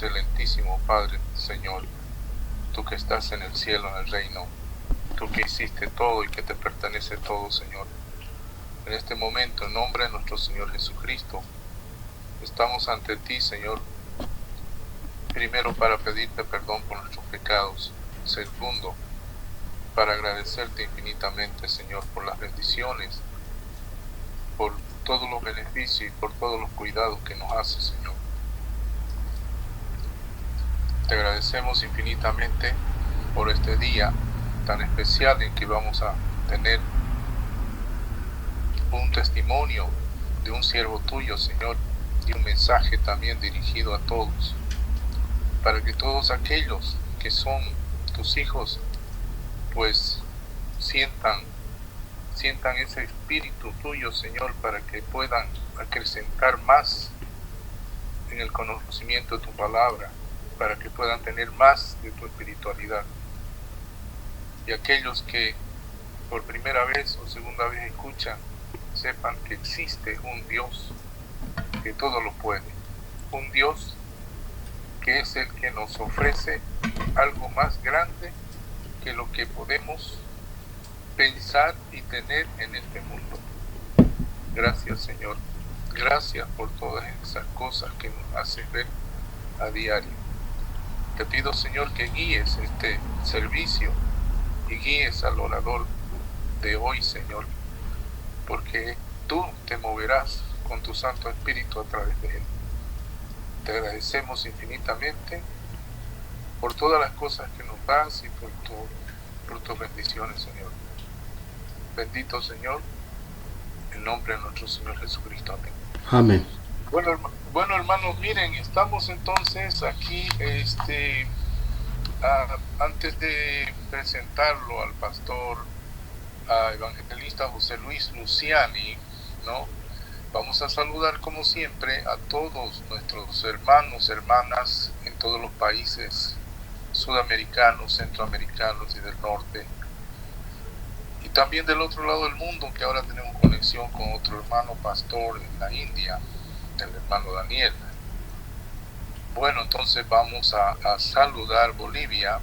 excelentísimo Padre, Señor, tú que estás en el cielo, en el reino, tú que hiciste todo y que te pertenece todo, Señor. En este momento, en nombre de nuestro Señor Jesucristo, estamos ante ti, Señor, primero para pedirte perdón por nuestros pecados, segundo, para agradecerte infinitamente, Señor, por las bendiciones, por todos los beneficios y por todos los cuidados que nos haces, Señor. Te agradecemos infinitamente por este día tan especial en que vamos a tener un testimonio de un siervo tuyo, Señor, y un mensaje también dirigido a todos, para que todos aquellos que son tus hijos, pues sientan ese espíritu tuyo, Señor, para que puedan acrecentar más en el conocimiento de tu palabra, para que puedan tener más de tu espiritualidad. Y aquellos que por primera vez o segunda vez escuchan, sepan que existe un Dios que todo lo puede, un Dios que es el que nos ofrece algo más grande que lo que podemos pensar y tener en este mundo. Gracias, Señor. Gracias por todas esas cosas que nos haces ver a diario. Te pido, Señor, que guíes este servicio y guíes al orador de hoy, Señor, porque tú te moverás con tu Santo Espíritu a través de él. Te agradecemos infinitamente por todas las cosas que nos das y por tus bendiciones, Señor. Bendito, Señor, en nombre de nuestro Señor Jesucristo. Amén. Amén. Bueno, hermanos, miren, estamos entonces aquí, antes de presentarlo al pastor, evangelista José Luis Luciani, ¿no? Vamos a saludar como siempre a todos nuestros hermanos, hermanas en todos los países sudamericanos, centroamericanos y del norte. Y también del otro lado del mundo, que ahora tenemos conexión con otro hermano pastor en la India, el hermano Daniel. Bueno, entonces vamos a saludar Bolivia,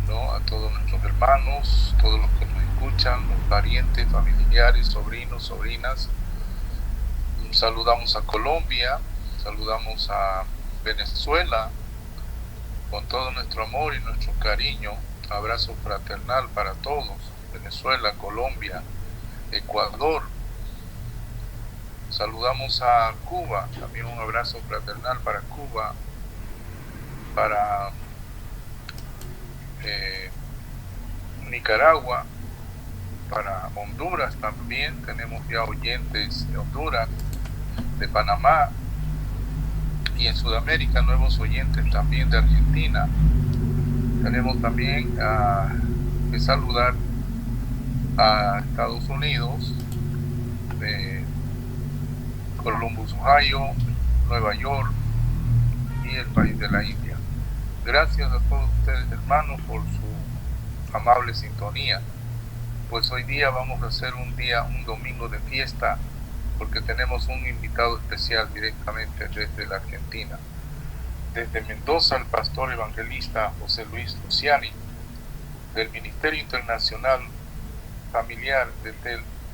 ¿no? A todos nuestros hermanos, todos los que nos escuchan, los parientes, familiares, sobrinos, sobrinas. Saludamos a Colombia, saludamos a Venezuela, con todo nuestro amor y nuestro cariño. Abrazo fraternal para todos, Venezuela, Colombia, Ecuador. Saludamos a Cuba, también un abrazo fraternal para Cuba, para Nicaragua, para Honduras también, tenemos ya oyentes de Honduras, de Panamá, y en Sudamérica nuevos oyentes también de Argentina. Tenemos también que saludar a Estados Unidos, de Columbus, Ohio, Nueva York y el país de la India. Gracias a todos ustedes, hermanos, por su amable sintonía. Pues hoy día vamos a hacer un domingo de fiesta, porque tenemos un invitado especial directamente desde la Argentina. Desde Mendoza, el pastor evangelista José Luis Luciani, del Ministerio Internacional Familiar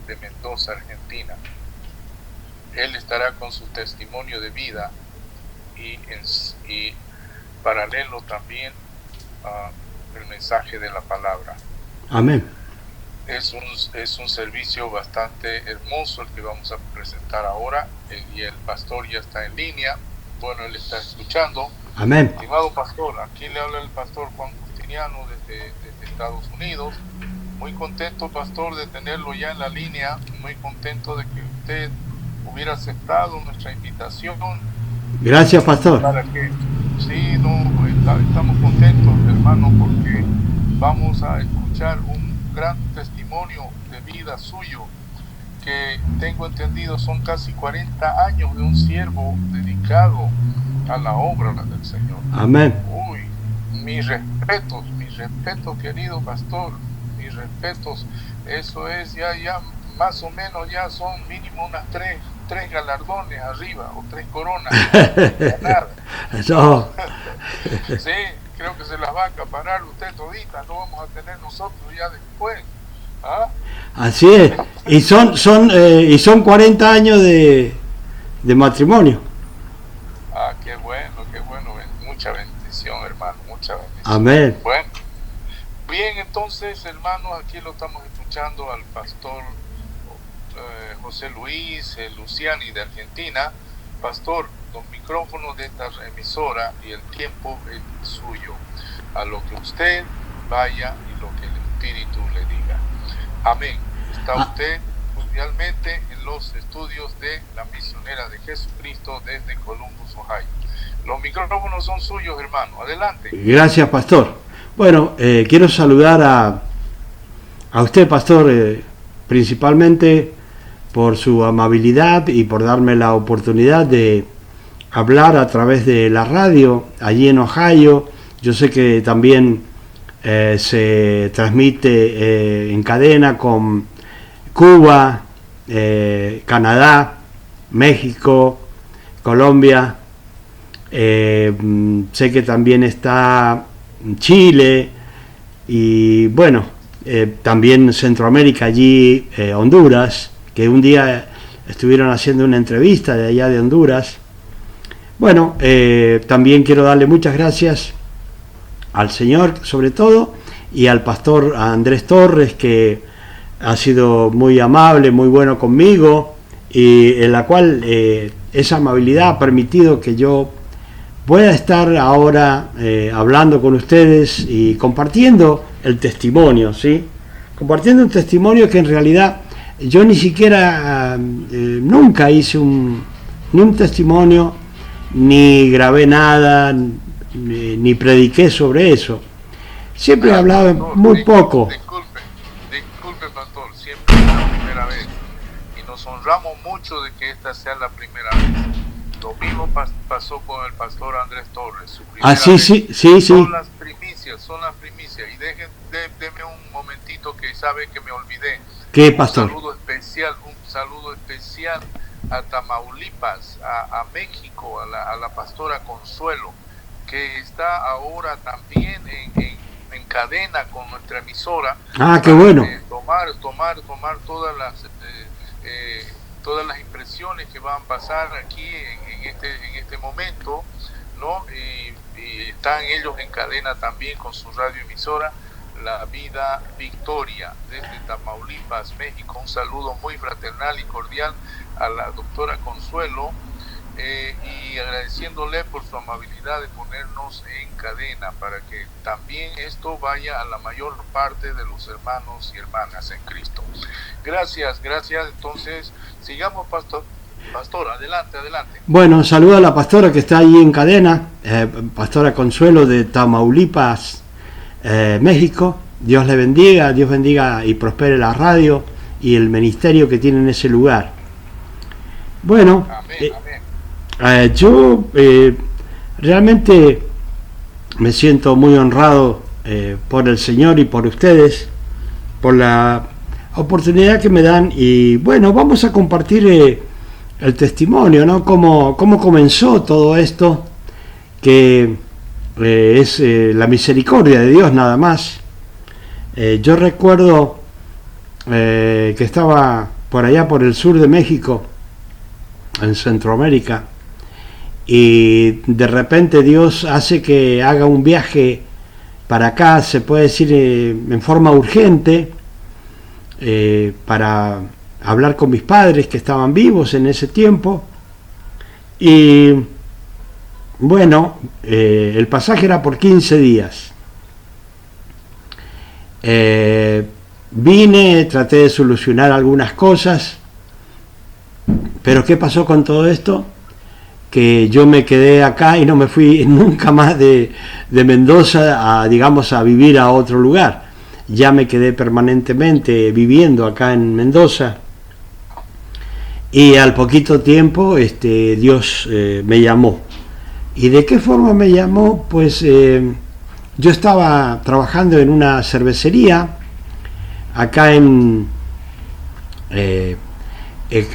de Mendoza, Argentina. Él estará con su testimonio de vida y paralelo también el mensaje de la palabra. Amén. Es un servicio bastante hermoso el que vamos a presentar ahora, y el pastor ya está en línea. Bueno, él está escuchando. Amén. Estimado pastor, aquí le habla el pastor Juan Justiniano desde Estados Unidos. Muy contento, pastor, de tenerlo ya en la línea. Muy contento de que usted hubiera aceptado nuestra invitación. Gracias, pastor. Para que, sí, estamos contentos, hermano, porque vamos a escuchar un gran testimonio de vida suyo, que tengo entendido son casi 40 años de un siervo dedicado a la obra del Señor. Amén. Uy, mis respetos, querido pastor, mis respetos. Eso es ya más o menos, ya son mínimo unas tres galardones arriba, o 3 coronas ganar. No, Sí, creo que se las va a acaparar usted todita, no vamos a tener nosotros ya después. ¿Ah? así es. Y son 40 años de matrimonio. Ah, qué bueno, mucha bendición, hermano, mucha bendición. Amén. Bueno, bien, entonces, hermanos, aquí lo estamos escuchando al pastor José Luis Luciani de Argentina. Pastor, los micrófonos de esta emisora y el tiempo es suyo, a lo que usted vaya y lo que el Espíritu le diga. Amén. Está usted cordialmente en los estudios de la Misionera de Jesucristo desde Columbus, Ohio. Los micrófonos son suyos, hermano. Adelante. Gracias, pastor. Bueno, quiero saludar a usted, pastor, principalmente por su amabilidad y por darme la oportunidad de hablar a través de la radio allí en Ohio. Yo sé que también se transmite en cadena con Cuba, Canadá, México, Colombia. Sé que también está Chile y bueno, también Centroamérica, allí Honduras, que un día estuvieron haciendo una entrevista de allá de Honduras. Bueno, también quiero darle muchas gracias al Señor sobre todo y al pastor Andrés Torres, que ha sido muy amable, muy bueno conmigo, y en la cual esa amabilidad ha permitido que yo pueda estar ahora hablando con ustedes y compartiendo el testimonio, ¿sí? Compartiendo un testimonio que en realidad yo ni siquiera nunca hice ni un testimonio, ni grabé nada, ni prediqué sobre eso. Siempre he hablado muy poco. Disculpe, pastor, siempre es la primera vez y nos honramos mucho de que esta sea la primera vez. Lo mismo pasó con el pastor Andrés Torres. Su primera sí, vez. Sí. Son las primicias. Y déjeme un momentito que sabe que me olvidé. ¿Qué, pastor? Un saludo especial a Tamaulipas, a México, a la pastora Consuelo, que está ahora también en cadena con nuestra emisora. Qué bueno. Tomar todas las impresiones que van a pasar aquí en este momento, ¿no? Y están ellos en cadena también con su radioemisora La Vida Victoria desde Tamaulipas, México. Un saludo muy fraternal y cordial a la doctora Consuelo, y agradeciéndole por su amabilidad de ponernos en cadena para que también esto vaya a la mayor parte de los hermanos y hermanas en Cristo. Gracias. Entonces, sigamos, pastor, adelante. Bueno, saludo a la pastora que está ahí en cadena, pastora Consuelo de Tamaulipas, México. Dios le bendiga, Dios bendiga y prospere la radio y el ministerio que tiene en ese lugar. Bueno, amén. Yo realmente me siento muy honrado por el Señor y por ustedes, por la oportunidad que me dan, y bueno, vamos a compartir el testimonio, ¿no? Cómo comenzó todo esto, que es la misericordia de Dios nada más. Yo recuerdo que estaba por allá por el sur de México, en Centroamérica, y de repente Dios hace que haga un viaje para acá, se puede decir en forma urgente, para hablar con mis padres que estaban vivos en ese tiempo. Y bueno, el pasaje era por 15 días. Vine, traté de solucionar algunas cosas, pero ¿qué pasó con todo esto? Que yo me quedé acá y no me fui nunca más de Mendoza a vivir a otro lugar. Ya me quedé permanentemente viviendo acá en Mendoza, y al poquito tiempo Dios me llamó. ¿Y de qué forma me llamó? Pues yo estaba trabajando en una cervecería acá en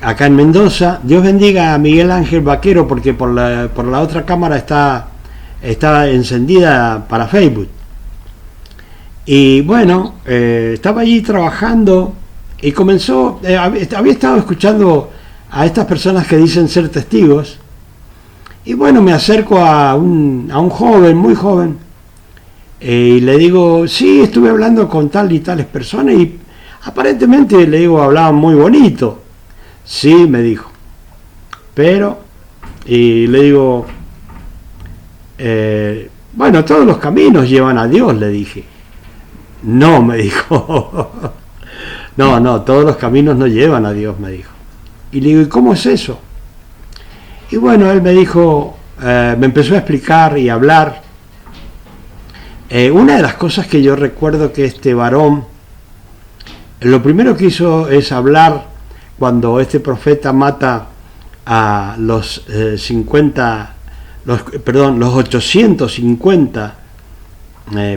acá en Mendoza. Dios bendiga a Miguel Ángel Vaquero, porque por la otra cámara está encendida para Facebook. Y bueno, estaba allí trabajando y comenzó, había estado escuchando a estas personas que dicen ser testigos. Y bueno, me acerco a un joven, muy joven, y le digo, sí, estuve hablando con tal y tales personas y aparentemente, le digo, hablaban muy bonito. Sí, me dijo. Pero, y le digo, bueno, todos los caminos llevan a Dios, le dije. No, me dijo. No, todos los caminos no llevan a Dios, me dijo. Y le digo, ¿y cómo es eso? Y bueno, él me dijo, me empezó a explicar y a hablar. Una de las cosas que yo recuerdo que este varón, lo primero que hizo es hablar cuando este profeta mata a los 850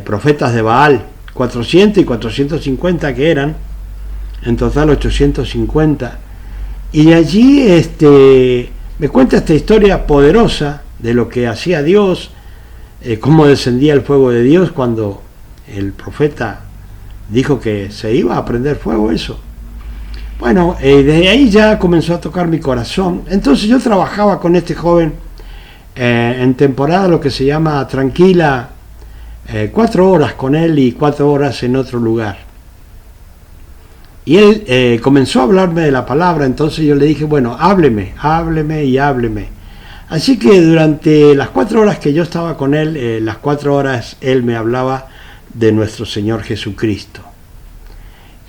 profetas de Baal, 400 y 450 que eran, en total 850. Y allí me cuenta esta historia poderosa de lo que hacía Dios, cómo descendía el fuego de Dios cuando el profeta dijo que se iba a prender fuego eso. Bueno, desde ahí ya comenzó a tocar mi corazón. Entonces yo trabajaba con este joven en temporada, lo que se llama tranquila, 4 horas con él y 4 horas en otro lugar. Y él comenzó a hablarme de la palabra. Entonces yo le dije, bueno, hábleme. Así que durante las 4 horas que yo estaba con él, las 4 horas él me hablaba de nuestro Señor Jesucristo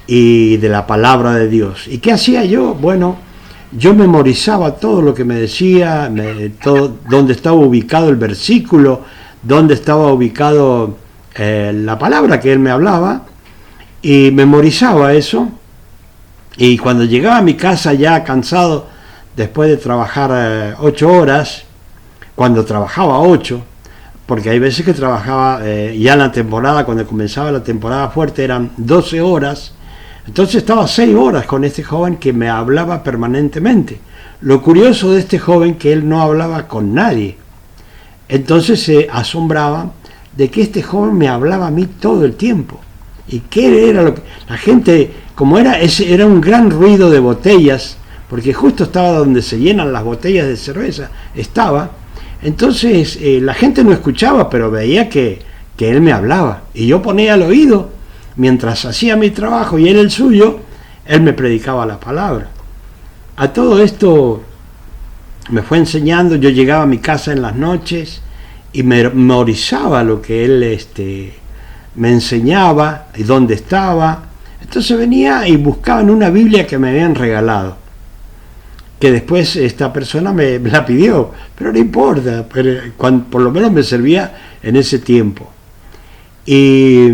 y de la palabra de Dios. ¿Y qué hacía yo? Bueno, yo memorizaba todo lo que me decía, dónde estaba ubicado el versículo, dónde estaba ubicado la palabra que él me hablaba, y memorizaba eso. Y cuando llegaba a mi casa ya cansado, después de trabajar 8 horas, cuando trabajaba 8, porque hay veces que trabajaba ya en la temporada, cuando comenzaba la temporada fuerte eran 12 horas, entonces estaba 6 horas con este joven que me hablaba permanentemente. Lo curioso de este joven que él no hablaba con nadie. Entonces se asombraba de que este joven me hablaba a mí todo el tiempo. ¿Y qué era lo que la gente, como era un gran ruido de botellas, porque justo estaba donde se llenan las botellas de cerveza, estaba, entonces la gente no escuchaba, pero veía que él me hablaba, y yo ponía el oído, mientras hacía mi trabajo y él el suyo, él me predicaba la palabra. A todo esto me fue enseñando. Yo llegaba a mi casa en las noches y memorizaba lo que él me enseñaba y dónde estaba. Entonces venía y buscaba en una Biblia que me habían regalado, que después esta persona me la pidió, pero no importa, por lo menos me servía en ese tiempo. Y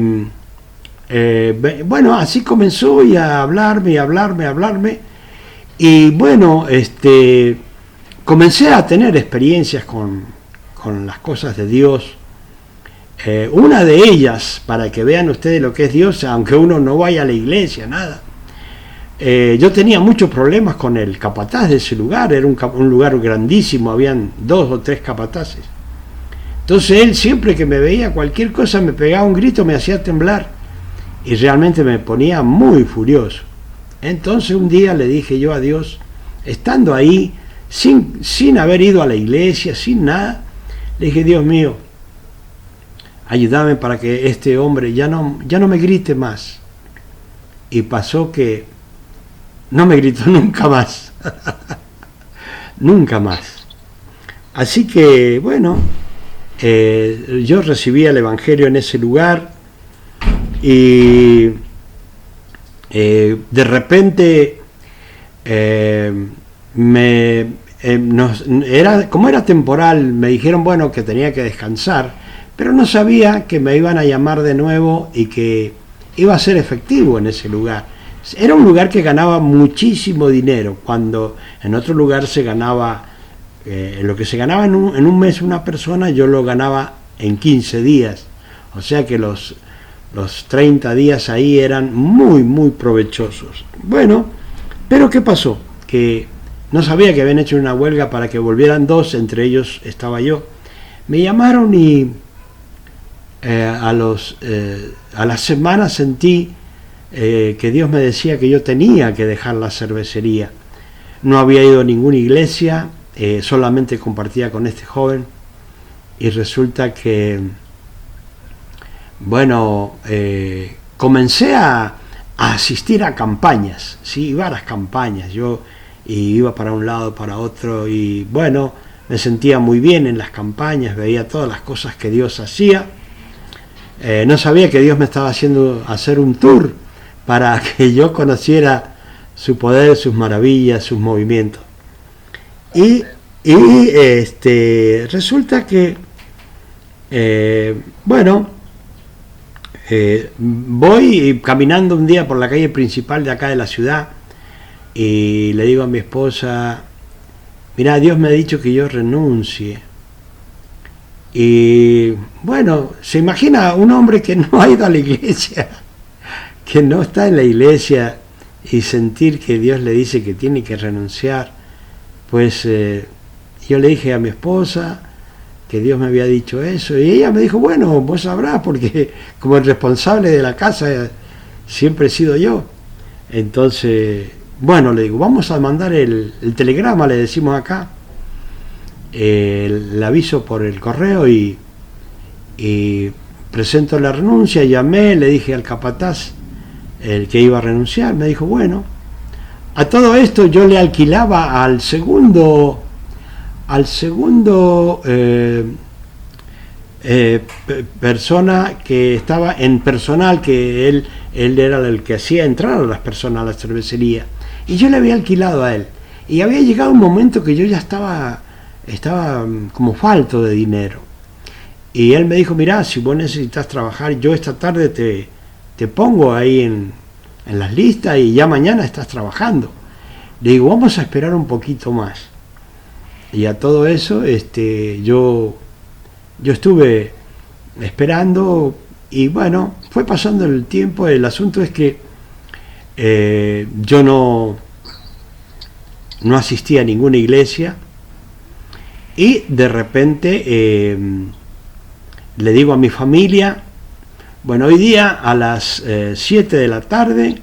bueno, así comenzó y a hablarme, y bueno, comencé a tener experiencias con las cosas de Dios. Una de ellas, para que vean ustedes lo que es Dios, aunque uno no vaya a la iglesia, nada. Yo tenía muchos problemas con el capataz de ese lugar. Era un lugar grandísimo, habían 2 o 3 capataces. Entonces él, siempre que me veía cualquier cosa, me pegaba un grito, me hacía temblar, y realmente me ponía muy furioso. Entonces un día le dije yo a Dios, estando ahí, sin haber ido a la iglesia, sin nada, le dije, Dios mío, ayúdame para que este hombre ya no me grite más. Y pasó que no me gritó nunca más. Nunca más. Así que, bueno, yo recibí el Evangelio en ese lugar, y de repente como era temporal, me dijeron, bueno, que tenía que descansar, pero no sabía que me iban a llamar de nuevo y que iba a ser efectivo en ese lugar. Era un lugar que ganaba muchísimo dinero, cuando en otro lugar se ganaba, lo que se ganaba en un mes una persona, yo lo ganaba en 15 días. O sea que los 30 días ahí eran muy, muy provechosos. Bueno, pero ¿qué pasó? que no sabía que habían hecho una huelga para que volvieran 2, entre ellos estaba yo. Me llamaron y a las semanas sentí que Dios me decía que yo tenía que dejar la cervecería. No había ido a ninguna iglesia, solamente compartía con este joven, y resulta que, bueno, comencé a asistir a campañas, ¿sí? Iba a las campañas, yo iba para un lado, para otro, y bueno, me sentía muy bien en las campañas, veía todas las cosas que Dios hacía. No sabía que Dios me estaba haciendo hacer un tour para que yo conociera su poder, sus maravillas, sus movimientos. Y resulta que, voy caminando un día por la calle principal de acá de la ciudad y le digo a mi esposa, mira, Dios me ha dicho que yo renuncie. Y bueno, se imagina un hombre que no ha ido a la iglesia, que no está en la iglesia, y sentir que Dios le dice que tiene que renunciar. Pues yo le dije a mi esposa que Dios me había dicho eso, y ella me dijo, bueno, vos sabrás, porque como el responsable de la casa siempre he sido yo. Entonces, bueno, le digo, vamos a mandar el telegrama, le decimos acá, el aviso por el correo, y presento la renuncia. Llamé, le dije al capataz el que iba a renunciar, me dijo, bueno. A todo esto yo le alquilaba al segundo persona que estaba en personal, que él era el que hacía entrar a las personas a la cervecería, y yo le había alquilado a él, y había llegado un momento que yo ya estaba como falto de dinero, y él me dijo, mirá, si vos necesitas trabajar, yo esta tarde te pongo ahí en las listas y ya mañana estás trabajando. Le digo, vamos a esperar un poquito más. Y a todo eso yo estuve esperando, y bueno, fue pasando el tiempo. El asunto es que yo no asistía a ninguna iglesia, y de repente le digo a mi familia, bueno, hoy día a las 7 de la tarde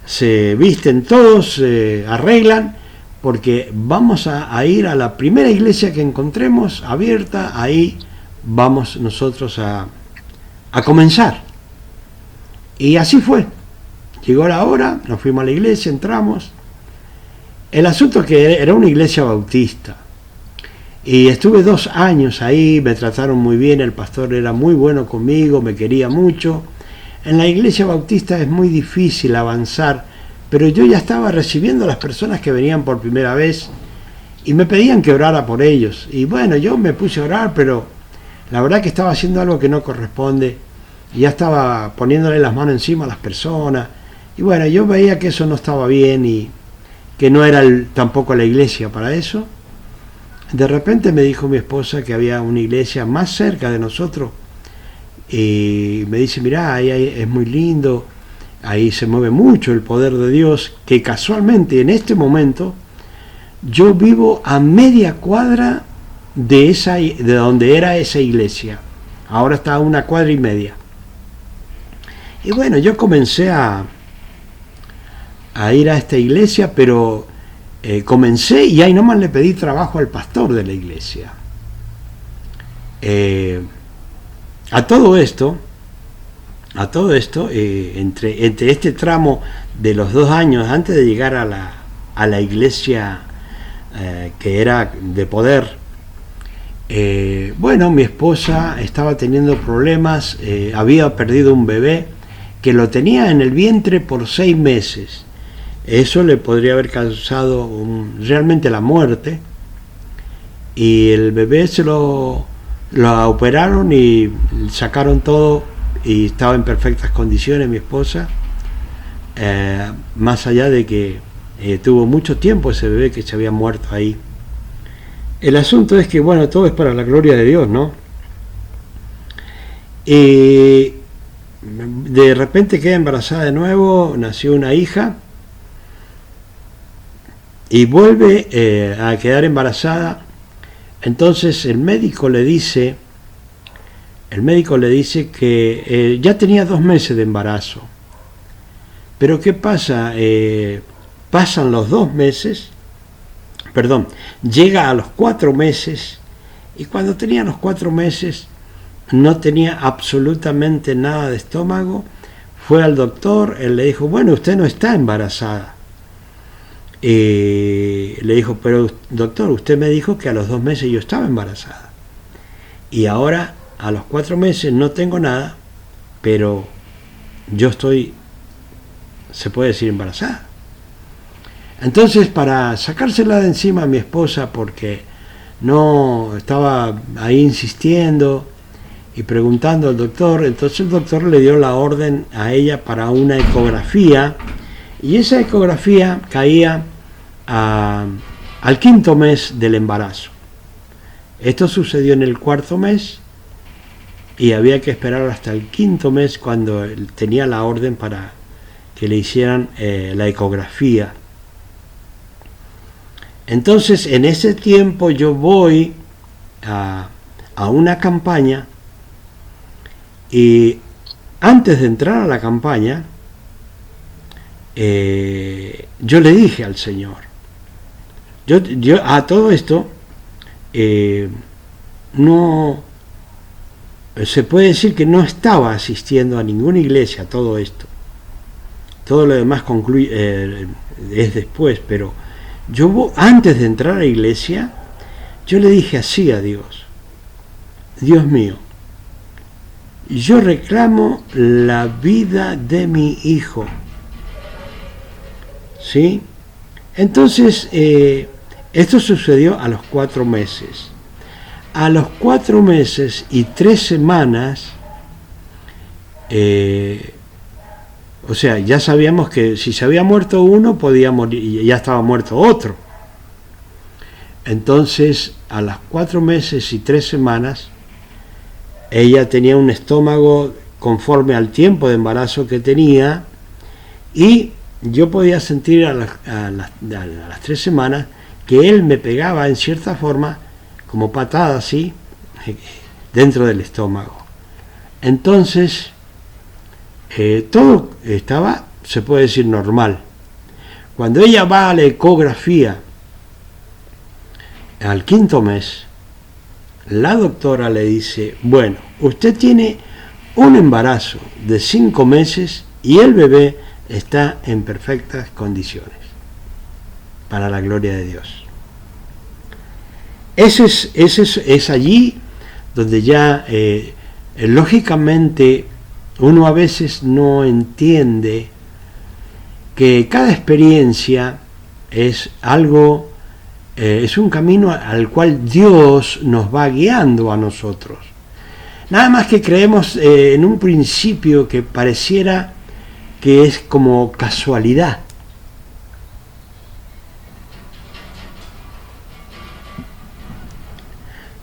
se visten todos, se arreglan, porque vamos a ir a la primera iglesia que encontremos abierta, ahí vamos nosotros a comenzar. Y así fue. Llegó la hora, nos fuimos a la iglesia, entramos. El asunto es que era una iglesia bautista. Y estuve 2 años ahí, me trataron muy bien, el pastor era muy bueno conmigo, me quería mucho. En la iglesia bautista es muy difícil avanzar, pero yo ya estaba recibiendo a las personas que venían por primera vez y me pedían que orara por ellos. Y bueno, yo me puse a orar, pero la verdad que estaba haciendo algo que no corresponde. Ya estaba poniéndole las manos encima a las personas. Y bueno, yo veía que eso no estaba bien y que no era tampoco la iglesia para eso. De repente me dijo mi esposa que había una iglesia más cerca de nosotros y me dice, mirá, ahí es muy lindo, ahí se mueve mucho el poder de Dios, que casualmente en este momento yo vivo a media cuadra de donde era esa iglesia. Ahora está a 1,5 cuadras. Y bueno, yo comencé a ir a esta iglesia, pero comencé y ahí nomás le pedí trabajo al pastor de la iglesia. A todo esto, entre este tramo de los 2 años antes de llegar a la iglesia que era de poder, bueno, mi esposa estaba teniendo problemas, había perdido un bebé que lo tenía en el vientre por 6 meses. Eso le podría haber causado realmente la muerte, y el bebé se lo operaron y sacaron todo y estaba en perfectas condiciones mi esposa, más allá de que tuvo mucho tiempo ese bebé que se había muerto ahí. El asunto es que, bueno, todo es para la gloria de Dios, ¿no? Y de repente quedé embarazada de nuevo, nació una hija. y vuelve a quedar embarazada. Entonces el médico le dice que ya tenía 2 meses de embarazo. Pero ¿qué pasa? Pasan los 2 meses, llega a los 4 meses, y cuando tenía los 4 meses no tenía absolutamente nada de estómago. Fue al doctor, él le dijo, bueno, usted no está embarazada. Le dijo, pero doctor, usted me dijo que a los 2 meses yo estaba embarazada. Y ahora a los 4 meses no tengo nada, pero yo estoy, se puede decir, embarazada. Entonces, para sacársela de encima a mi esposa, porque no estaba ahí insistiendo y preguntando al doctor, entonces el doctor le dio la orden a ella para una ecografía, y esa ecografía caía al 5.º mes del embarazo. Esto sucedió en el 4.º mes y había que esperar hasta el 5.º mes cuando él tenía la orden para que le hicieran la ecografía. Entonces, en ese tiempo yo voy a una campaña, y antes de entrar a la campaña, yo le dije al Señor, yo a todo esto, no se puede decir que no estaba asistiendo a ninguna iglesia, todo esto, todo lo demás es después, pero yo antes de entrar a la iglesia, yo le dije así a Dios: Dios mío, yo reclamo la vida de mi hijo, ¿sí? Entonces, esto sucedió a los 4 meses. A los 4 meses y 3 semanas, o sea, ya sabíamos que si se había muerto uno, podía morir, y ya estaba muerto otro. Entonces, a las 4 meses y 3 semanas, ella tenía un estómago conforme al tiempo de embarazo que tenía, y yo podía sentir a las 3 semanas que él me pegaba en cierta forma, como patada así, dentro del estómago. Entonces, todo estaba, se puede decir, normal. Cuando ella va a la ecografía al 5.º mes, la doctora le dice: bueno, usted tiene un embarazo de 5 meses y el bebé está en perfectas condiciones, para la gloria de Dios. Es allí donde ya, lógicamente, uno a veces no entiende que cada experiencia es algo, es un camino al cual Dios nos va guiando a nosotros. Nada más que creemos en un principio que pareciera que es como casualidad.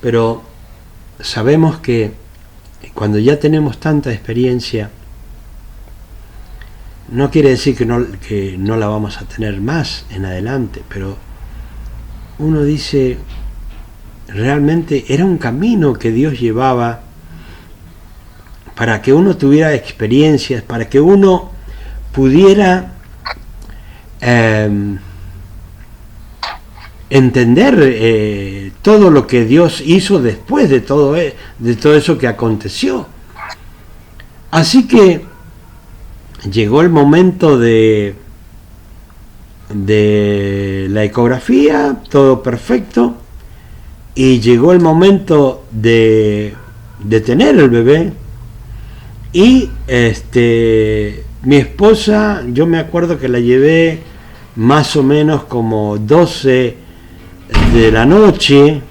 Pero sabemos que cuando ya tenemos tanta experiencia, no quiere decir que no la vamos a tener más en adelante, pero uno dice, realmente era un camino que Dios llevaba para que uno tuviera experiencias, para que uno pudiera entender todo lo que Dios hizo después de todo eso que aconteció. Así que llegó el momento de la ecografía, todo perfecto, y llegó el momento de tener el bebé. Y mi esposa, yo me acuerdo que la llevé más o menos como 12 de la noche,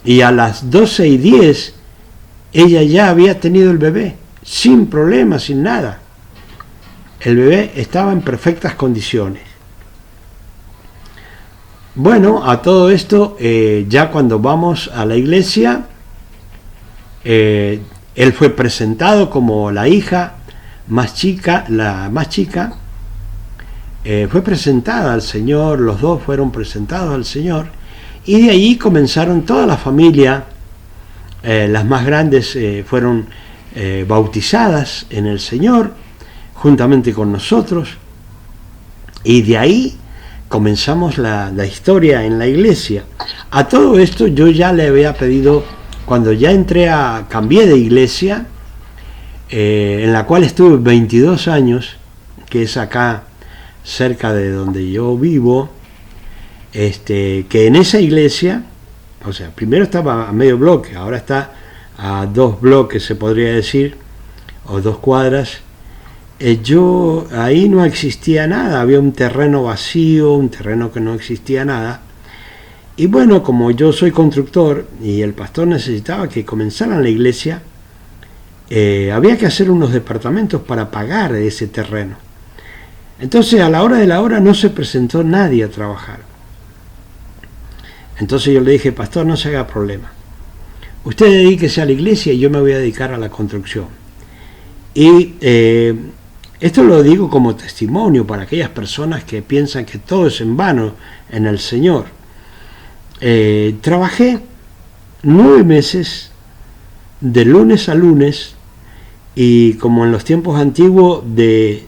y a las 12:10 ella ya había tenido el bebé, sin problemas, sin nada. El bebé estaba en perfectas condiciones. Bueno, a todo esto, ya cuando vamos a la iglesia, él fue presentado como la hija más chica, fue presentada al Señor, los dos fueron presentados al Señor, y de ahí comenzaron toda la familia, las más grandes fueron bautizadas en el Señor, juntamente con nosotros, y de ahí comenzamos la historia en la iglesia. A todo esto yo ya le había pedido, cuando ya cambié de iglesia, en la cual estuve 22 años, que es acá cerca de donde yo vivo, que en esa iglesia, o sea, primero estaba a medio bloque, ahora está a 2 bloques, se podría decir, o 2 cuadras. Yo ahí no existía nada, había un terreno vacío, un terreno que no existía nada. Y bueno, como yo soy constructor y el pastor necesitaba que comenzaran la iglesia, había que hacer unos departamentos para pagar ese terreno. Entonces a la hora de la hora no se presentó nadie a trabajar. Entonces yo le dije, pastor, no se haga problema. Usted dedíquese a la iglesia y yo me voy a dedicar a la construcción. Y esto lo digo como testimonio para aquellas personas que piensan que todo es en vano en el Señor. Trabajé 9 meses de lunes a lunes, y como en los tiempos antiguos, de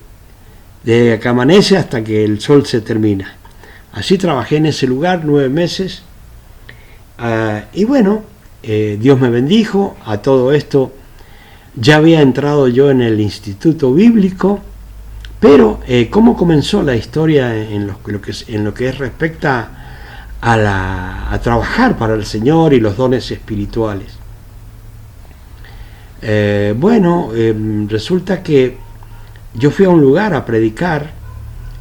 que amanece hasta que el sol se termina. Así trabajé en ese lugar 9 meses. Y bueno, Dios me bendijo. A todo esto ya había entrado yo en el instituto bíblico, pero ¿cómo comenzó la historia en lo que respecta a trabajar para el Señor y los dones espirituales? Resulta que yo fui a un lugar a predicar,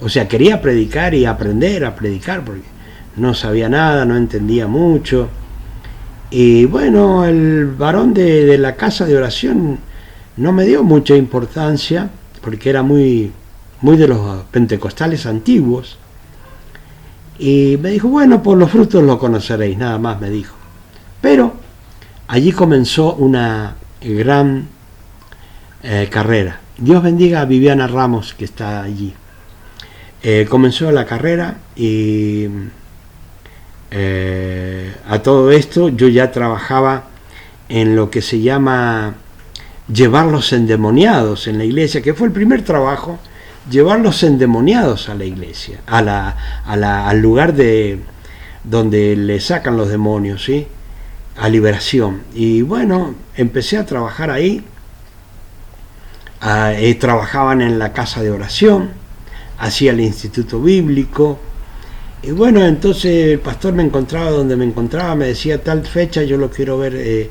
o sea, quería predicar y aprender a predicar, porque no sabía nada, no entendía mucho. Y bueno, el varón de la casa de oración no me dio mucha importancia, porque era muy de los pentecostales antiguos. Y me dijo, bueno, por los frutos lo conoceréis, nada más me dijo. Pero allí comenzó una gran carrera. Dios bendiga a Viviana Ramos, que está allí. Comenzó la carrera y a todo esto yo ya trabajaba en lo que se llama llevar los endemoniados en la iglesia, que fue el primer trabajo, llevar los endemoniados a la iglesia, al lugar donde le sacan los demonios, ¿sí? A liberación. Y bueno, empecé a trabajar ahí. Trabajaban en la casa de oración, hacía el instituto bíblico. Y bueno, entonces el pastor me encontraba donde me encontraba, me decía, tal fecha yo lo quiero ver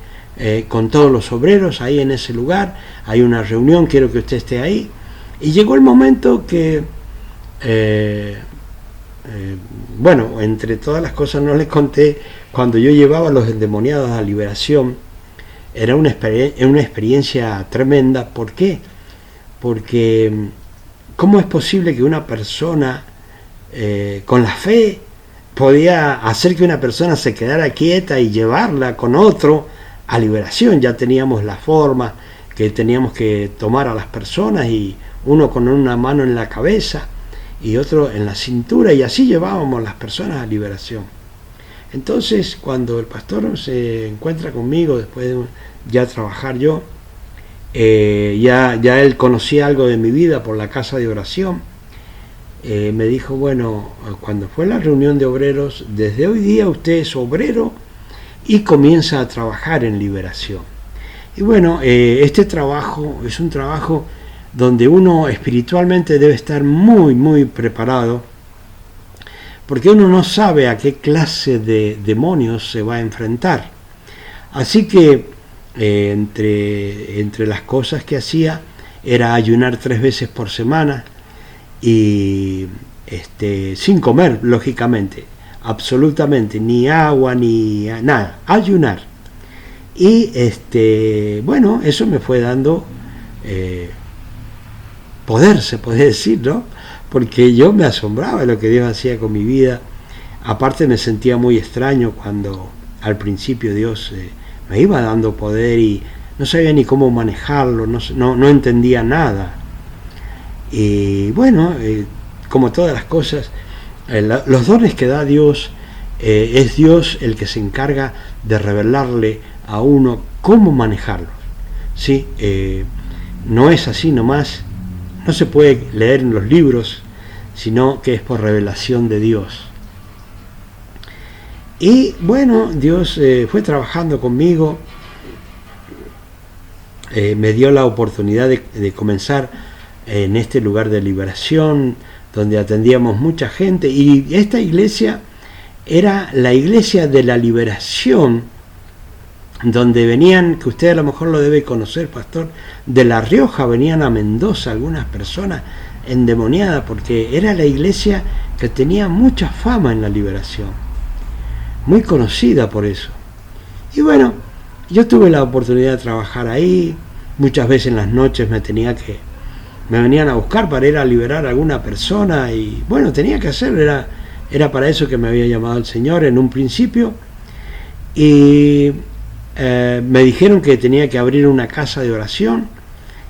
con todos los obreros ahí en ese lugar, hay una reunión, quiero que usted esté ahí. Y llegó el momento que bueno, entre todas las cosas no les conté, cuando yo llevaba a los endemoniados a liberación, era una experiencia tremenda. ¿Por qué? Porque ¿cómo es posible que una persona con la fe podía hacer que una persona se quedara quieta y llevarla con otro a liberación? Ya teníamos la forma que teníamos que tomar a las personas, y uno con una mano en la cabeza y otro en la cintura, y así llevábamos a las personas a liberación. Entonces, cuando el pastor se encuentra conmigo después de ya trabajar yo, ya él conocía algo de mi vida por la casa de oración, me dijo, bueno, cuando fue la reunión de obreros, desde hoy día usted es obrero y comienza a trabajar en liberación. Y bueno, este trabajo es un trabajo donde uno espiritualmente debe estar muy preparado, porque uno no sabe a qué clase de demonios se va a enfrentar. Así que entre las cosas que hacía era ayunar 3 veces por semana, y sin comer, lógicamente, absolutamente, ni agua ni nada, ayunar. Y bueno, eso me fue dando poder, se puede decir, ¿no? Porque yo me asombraba de lo que Dios hacía con mi vida. Aparte me sentía muy extraño cuando al principio Dios me iba dando poder y no sabía ni cómo manejarlo, no entendía nada. Y bueno, como todas las cosas, los dones que da Dios, es Dios el que se encarga de revelarle a uno cómo manejarlos. ¿Sí? No es así nomás, no se puede leer en los libros, sino que es por revelación de Dios. Y bueno, Dios fue trabajando conmigo, me dio la oportunidad de comenzar en este lugar de liberación, donde atendíamos mucha gente, y esta iglesia era la iglesia de la liberación, donde venían, que usted a lo mejor lo debe conocer, pastor, de La Rioja, venían a Mendoza algunas personas endemoniadas, porque era la iglesia que tenía mucha fama en la liberación, muy conocida por eso. Y bueno, yo tuve la oportunidad de trabajar ahí, muchas veces en las noches me venían a buscar para ir a liberar a alguna persona, y bueno, tenía que hacerlo, era para eso que me había llamado el Señor en un principio, y me dijeron que tenía que abrir una casa de oración.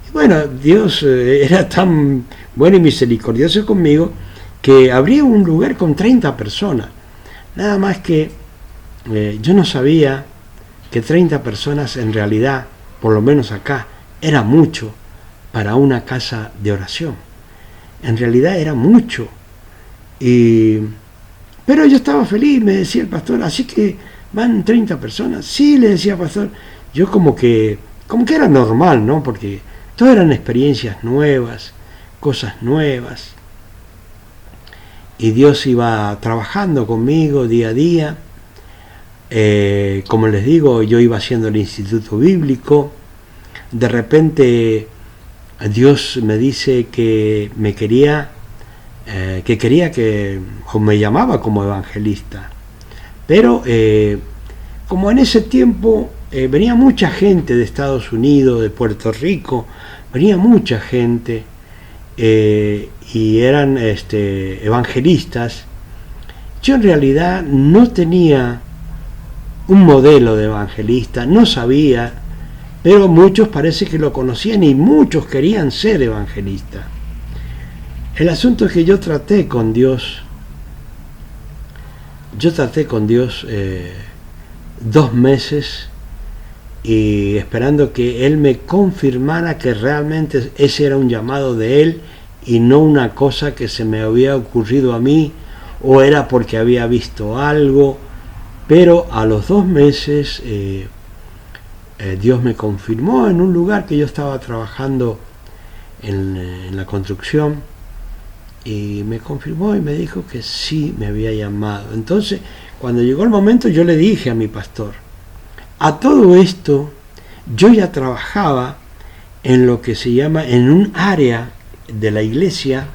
Y bueno, Dios era tan bueno y misericordioso conmigo que abrí un lugar con 30 personas. Nada más que yo no sabía que 30 personas en realidad, por lo menos acá, era mucho para una casa de oración. En realidad era mucho. Pero yo estaba feliz, me decía el pastor, así que van 30 personas. Sí, le decía pastor, yo como que era normal, ¿no? Porque todas eran experiencias nuevas, cosas nuevas. Y Dios iba trabajando conmigo día a día. Como les digo, yo iba haciendo el instituto bíblico. De repente Dios me dice que me quería o me llamaba como evangelista. Pero como en ese tiempo venía mucha gente de Estados Unidos, de Puerto Rico, venía mucha gente y eran evangelistas, yo en realidad no tenía un modelo de evangelista, no sabía, pero muchos parece que lo conocían y muchos querían ser evangelistas. El asunto es que yo traté con Dios 2 meses y esperando que Él me confirmara que realmente ese era un llamado de Él y no una cosa que se me había ocurrido a mí o era porque había visto algo. Pero a los 2 meses Dios me confirmó en un lugar que yo estaba trabajando en la construcción, y me confirmó y me dijo que sí me había llamado. Entonces, cuando llegó el momento, yo le dije a mi pastor, a todo esto yo ya trabajaba en lo que se llama, en un área de la iglesia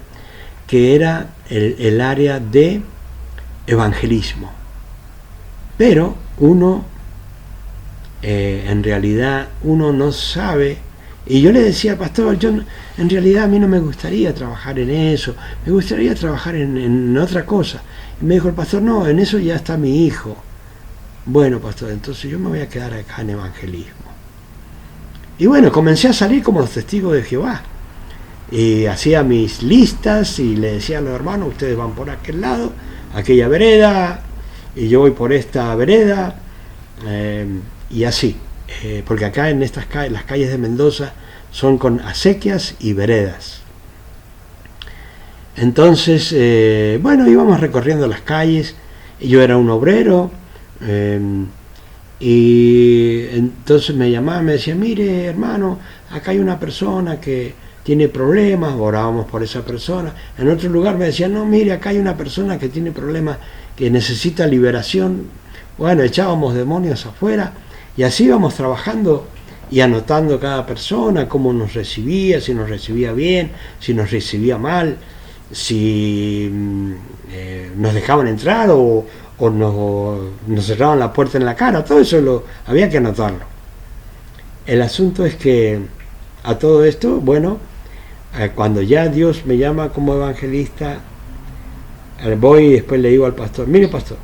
que era el área de evangelismo. Pero uno, en realidad, uno no sabe. Y yo le decía al pastor, en realidad a mí no me gustaría trabajar en eso, me gustaría trabajar en otra cosa. Y me dijo el pastor, no, en eso ya está mi hijo. Bueno, pastor, entonces yo me voy a quedar acá en evangelismo. Y bueno, comencé a salir como los testigos de Jehová. Y hacía mis listas y le decía a los hermanos, ustedes van por aquel lado, aquella vereda, y yo voy por esta vereda, y así. Porque acá en estas las calles de Mendoza son con acequias y veredas. Entonces, bueno, íbamos recorriendo las calles, y yo era un obrero, y entonces me llamaba, me decía, mire hermano, acá hay una persona que tiene problemas, orábamos por esa persona. En otro lugar me decía, no, mire, acá hay una persona que tiene problemas, que necesita liberación. Bueno, echábamos demonios afuera, y así íbamos trabajando y anotando cada persona, cómo nos recibía, si nos recibía bien, si nos recibía mal, si nos dejaban entrar o nos cerraban la puerta en la cara. Todo eso había que anotarlo. El asunto es que a todo esto, bueno, cuando ya Dios me llama como evangelista, voy y después le digo al pastor, mire pastor,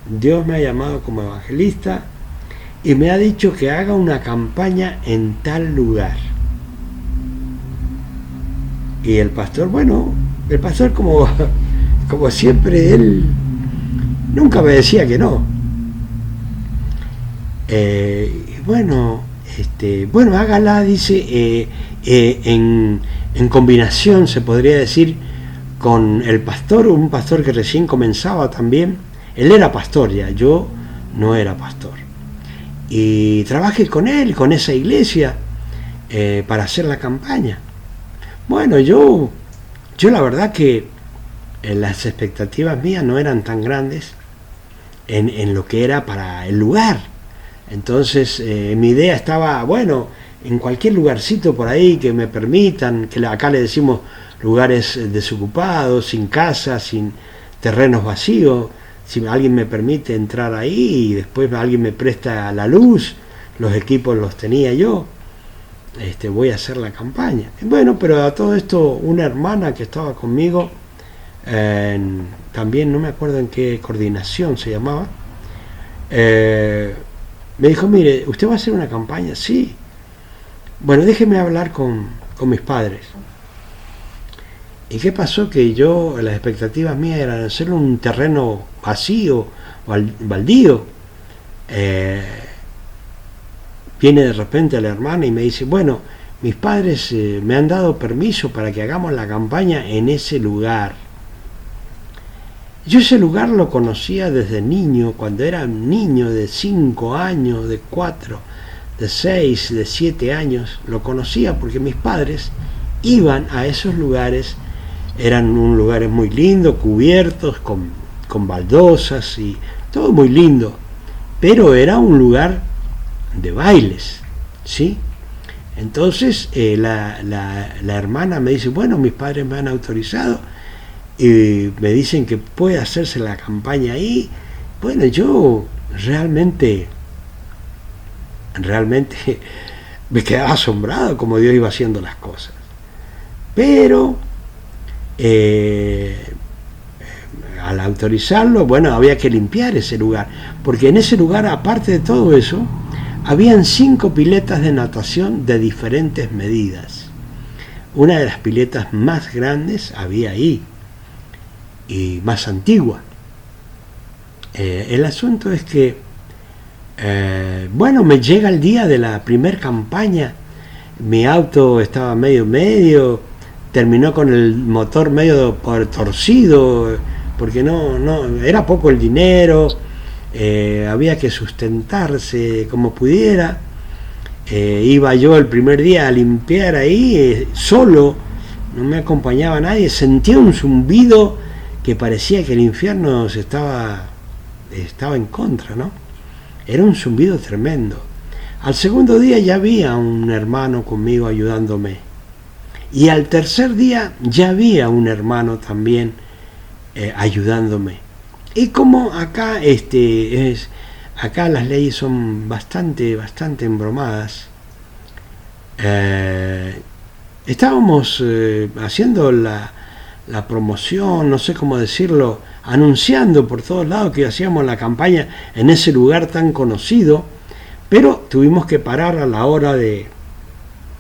Dios me ha llamado como evangelista y me ha dicho que haga una campaña en tal lugar. Y el pastor, bueno, el pastor como siempre, él nunca me decía que no. Bueno, hágala, dice, en combinación, se podría decir, con el pastor, un pastor que recién comenzaba también. Él era pastor ya, yo no era pastor. Y trabajé con él, con esa iglesia, para hacer la campaña. Bueno, yo la verdad que las expectativas mías no eran tan grandes en lo que era para el lugar. Entonces mi idea estaba, bueno, en cualquier lugarcito por ahí que me permitan, que acá le decimos lugares desocupados, sin casa, sin terrenos vacíos, si alguien me permite entrar ahí y después alguien me presta la luz, los equipos los tenía yo, voy a hacer la campaña. Bueno, pero a todo esto una hermana que estaba conmigo, también no me acuerdo en qué coordinación se llamaba, me dijo, mire, ¿usted va a hacer una campaña? Sí. Bueno, déjeme hablar con mis padres. ¿Y qué pasó? Que yo, las expectativas mías eran hacer un terreno vacío, baldío. Viene de repente la hermana y me dice, bueno, mis padres me han dado permiso para que hagamos la campaña en ese lugar. Yo ese lugar lo conocía desde niño, cuando era un niño de 5 años, de 4, de 6, de 7 años. Lo conocía porque mis padres iban a esos lugares. Eran un lugares muy lindos, cubiertos, con baldosas y todo muy lindo. Pero era un lugar de bailes, ¿sí? Entonces la hermana me dice, bueno, mis padres me han autorizado y me dicen que puede hacerse la campaña ahí. Bueno, yo realmente me quedaba asombrado como Dios iba haciendo las cosas. Pero al autorizarlo, bueno, había que limpiar ese lugar, porque en ese lugar, aparte de todo eso, habían 5 piletas de natación de diferentes medidas. Una de las piletas más grandes había ahí, y más antigua. El asunto es que, bueno, me llega el día de la primer campaña, mi auto estaba medio, terminó con el motor medio torcido, porque no era poco el dinero, había que sustentarse como pudiera. Iba yo el primer día a limpiar ahí, solo, no me acompañaba nadie, sentía un zumbido que parecía que el infierno estaba en contra, ¿no? Era un zumbido tremendo. Al segundo día ya había un hermano conmigo ayudándome. Y al tercer día ya había un hermano también ayudándome. Y como acá acá las leyes son bastante embromadas, estábamos haciendo la promoción, no sé cómo decirlo, anunciando por todos lados que hacíamos la campaña en ese lugar tan conocido, pero tuvimos que parar a la hora de,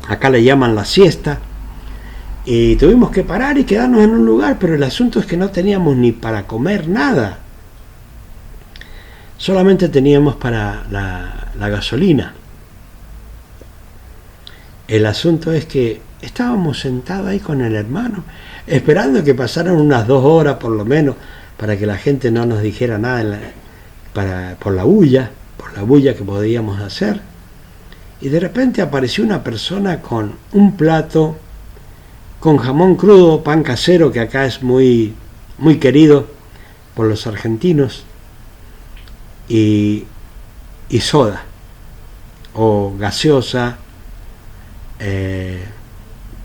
acá le llaman la siesta, y tuvimos que parar y quedarnos en un lugar, pero el asunto es que no teníamos ni para comer nada, solamente teníamos para la gasolina. El asunto es que estábamos sentados ahí con el hermano, esperando que pasaran unas 2 horas por lo menos, para que la gente no nos dijera nada por la bulla que podíamos hacer. Y de repente apareció una persona con un plato con jamón crudo, pan casero, que acá es muy querido por los argentinos, y soda o gaseosa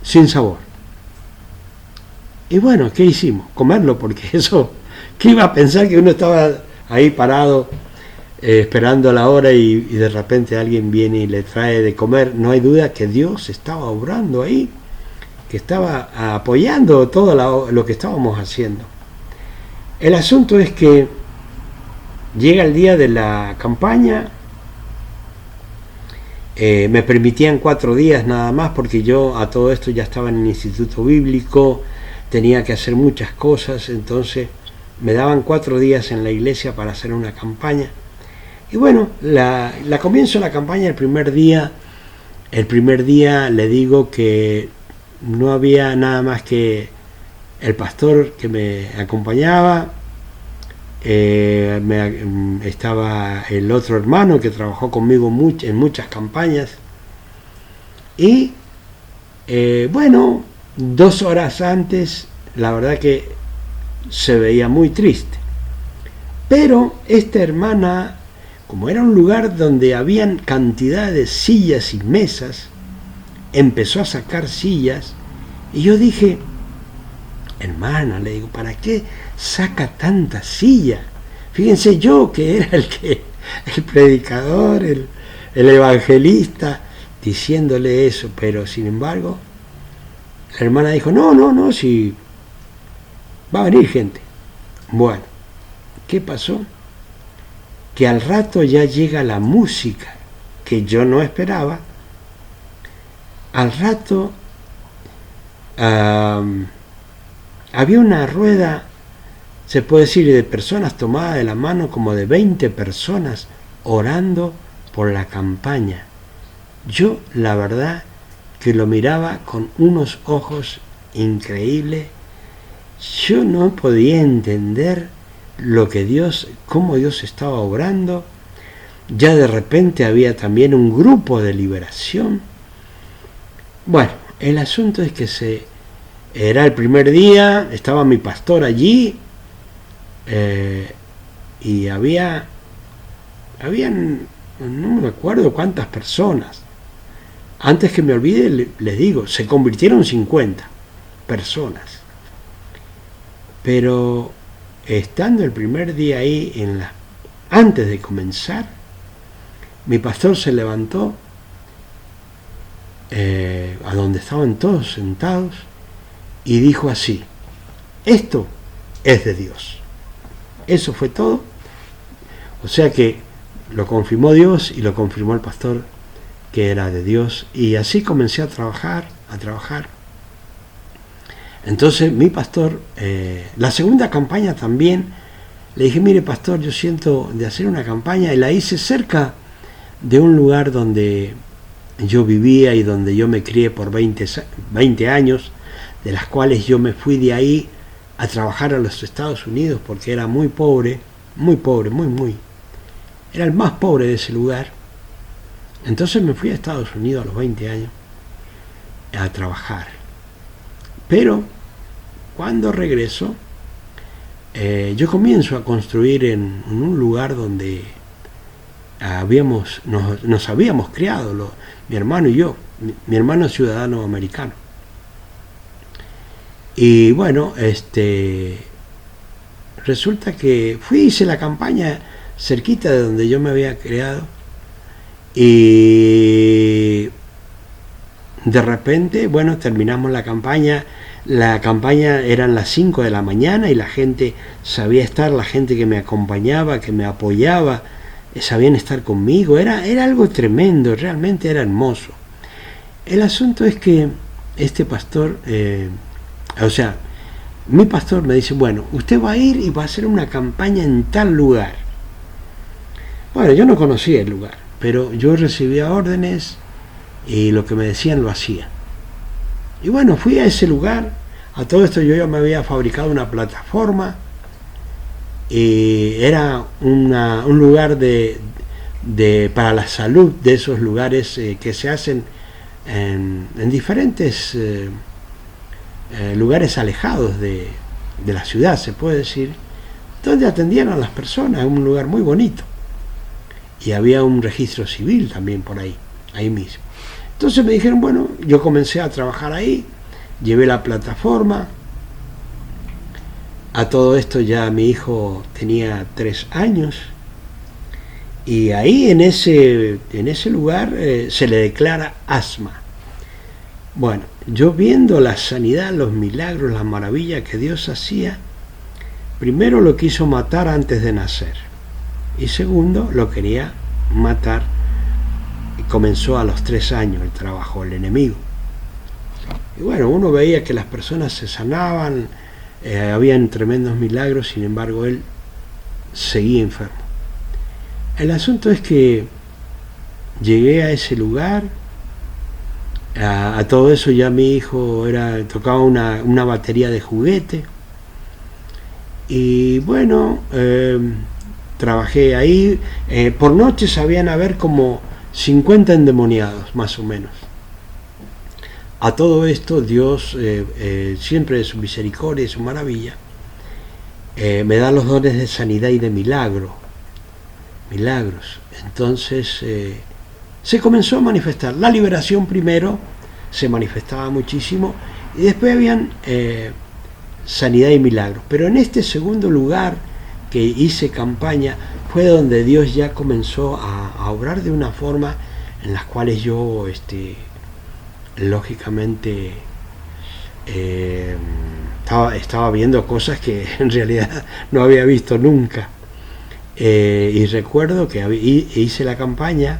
sin sabor. Y bueno, ¿qué hicimos? Comerlo, porque eso, ¿qué iba a pensar que uno estaba ahí parado esperando la hora y de repente alguien viene y le trae de comer? No hay duda que Dios estaba obrando ahí, que estaba apoyando todo lo que estábamos haciendo. El asunto es que llega el día de la campaña, me permitían 4 días nada más, porque yo a todo esto ya estaba en el instituto bíblico, tenía que hacer muchas cosas, entonces me daban 4 días en la iglesia para hacer una campaña. Y bueno, la comienzo la campaña el primer día. El primer día le digo que no había nada más que el pastor que me acompañaba, estaba el otro hermano que trabajó conmigo en muchas campañas, y bueno, 2 horas antes la verdad que se veía muy triste, pero esta hermana, como era un lugar donde habían cantidad de sillas y mesas, empezó a sacar sillas, y yo dije, hermana, le digo, ¿para qué saca tanta silla? Fíjense, yo que era el predicador, el evangelista, diciéndole eso, pero sin embargo, la hermana dijo, no, si va a venir gente. Bueno, ¿qué pasó? Que al rato ya llega la música que yo no esperaba. Al rato había una rueda, se puede decir, de personas tomadas de la mano, como de 20 personas orando por la campaña. Yo la verdad que lo miraba con unos ojos increíbles. Yo no podía entender cómo Dios estaba obrando. Ya de repente había también un grupo de liberación. Bueno, el asunto es que era el primer día, estaba mi pastor allí, y habían, no me acuerdo cuántas personas. Antes que me olvide, les digo, se convirtieron 50 personas. Pero estando el primer día ahí, antes de comenzar, mi pastor se levantó a donde estaban todos sentados y dijo así: esto es de Dios. Eso fue todo. O sea que lo confirmó Dios y lo confirmó el pastor, que era de Dios, y así comencé a trabajar. Entonces mi pastor, la segunda campaña también, le dije, mire pastor, yo siento de hacer una campaña, y la hice cerca de un lugar donde yo vivía y donde yo me crié por 20 años, de las cuales yo me fui de ahí a trabajar a los Estados Unidos porque era muy pobre, muy, era el más pobre de ese lugar. Entonces me fui a Estados Unidos a los 20 años a trabajar. Pero cuando regreso, yo comienzo a construir en un lugar donde nos habíamos criado, mi hermano y yo. Mi hermano es ciudadano americano. Y bueno, resulta que hice la campaña cerquita de donde yo me había criado, y de repente, bueno, terminamos la campaña. La campaña eran las 5 de la mañana y la gente sabía estar, la gente que me acompañaba, que me apoyaba, sabían estar conmigo. Era algo tremendo, realmente era hermoso. El asunto es que este pastor, mi pastor me dice, bueno, usted va a ir y va a hacer una campaña en tal lugar. Bueno, yo no conocía el lugar, pero yo recibía órdenes y lo que me decían lo hacía. Y bueno, fui a ese lugar. A todo esto yo ya me había fabricado una plataforma, y era un lugar para la salud, de esos lugares que se hacen en diferentes lugares alejados de la ciudad, se puede decir, donde atendían a las personas, un lugar muy bonito. Y había un registro civil también por ahí mismo. Entonces me dijeron, bueno, yo comencé a trabajar ahí, llevé la plataforma. A todo esto ya mi hijo tenía 3 años, y ahí en ese lugar se le declara asma. Bueno, yo viendo la sanidad, los milagros, las maravillas que Dios hacía, primero lo quiso matar antes de nacer, y segundo lo quería matar. Y comenzó a los 3 años el trabajo, el enemigo. Y bueno, uno veía que las personas se sanaban, habían tremendos milagros, sin embargo él seguía enfermo. El asunto es que llegué a ese lugar, a todo eso ya mi hijo tocaba una batería de juguete, y bueno, trabajé ahí. Por noche sabían haber como 50 endemoniados, más o menos. A todo esto Dios, siempre de su misericordia y su maravilla, me da los dones de sanidad y de milagros. Entonces se comenzó a manifestar. La liberación primero se manifestaba muchísimo, y después habían sanidad y milagros. Pero en este segundo lugar que hice campaña fue donde Dios ya comenzó a obrar de una forma en las cuales yo lógicamente estaba viendo cosas que en realidad no había visto nunca. Y recuerdo que hice la campaña.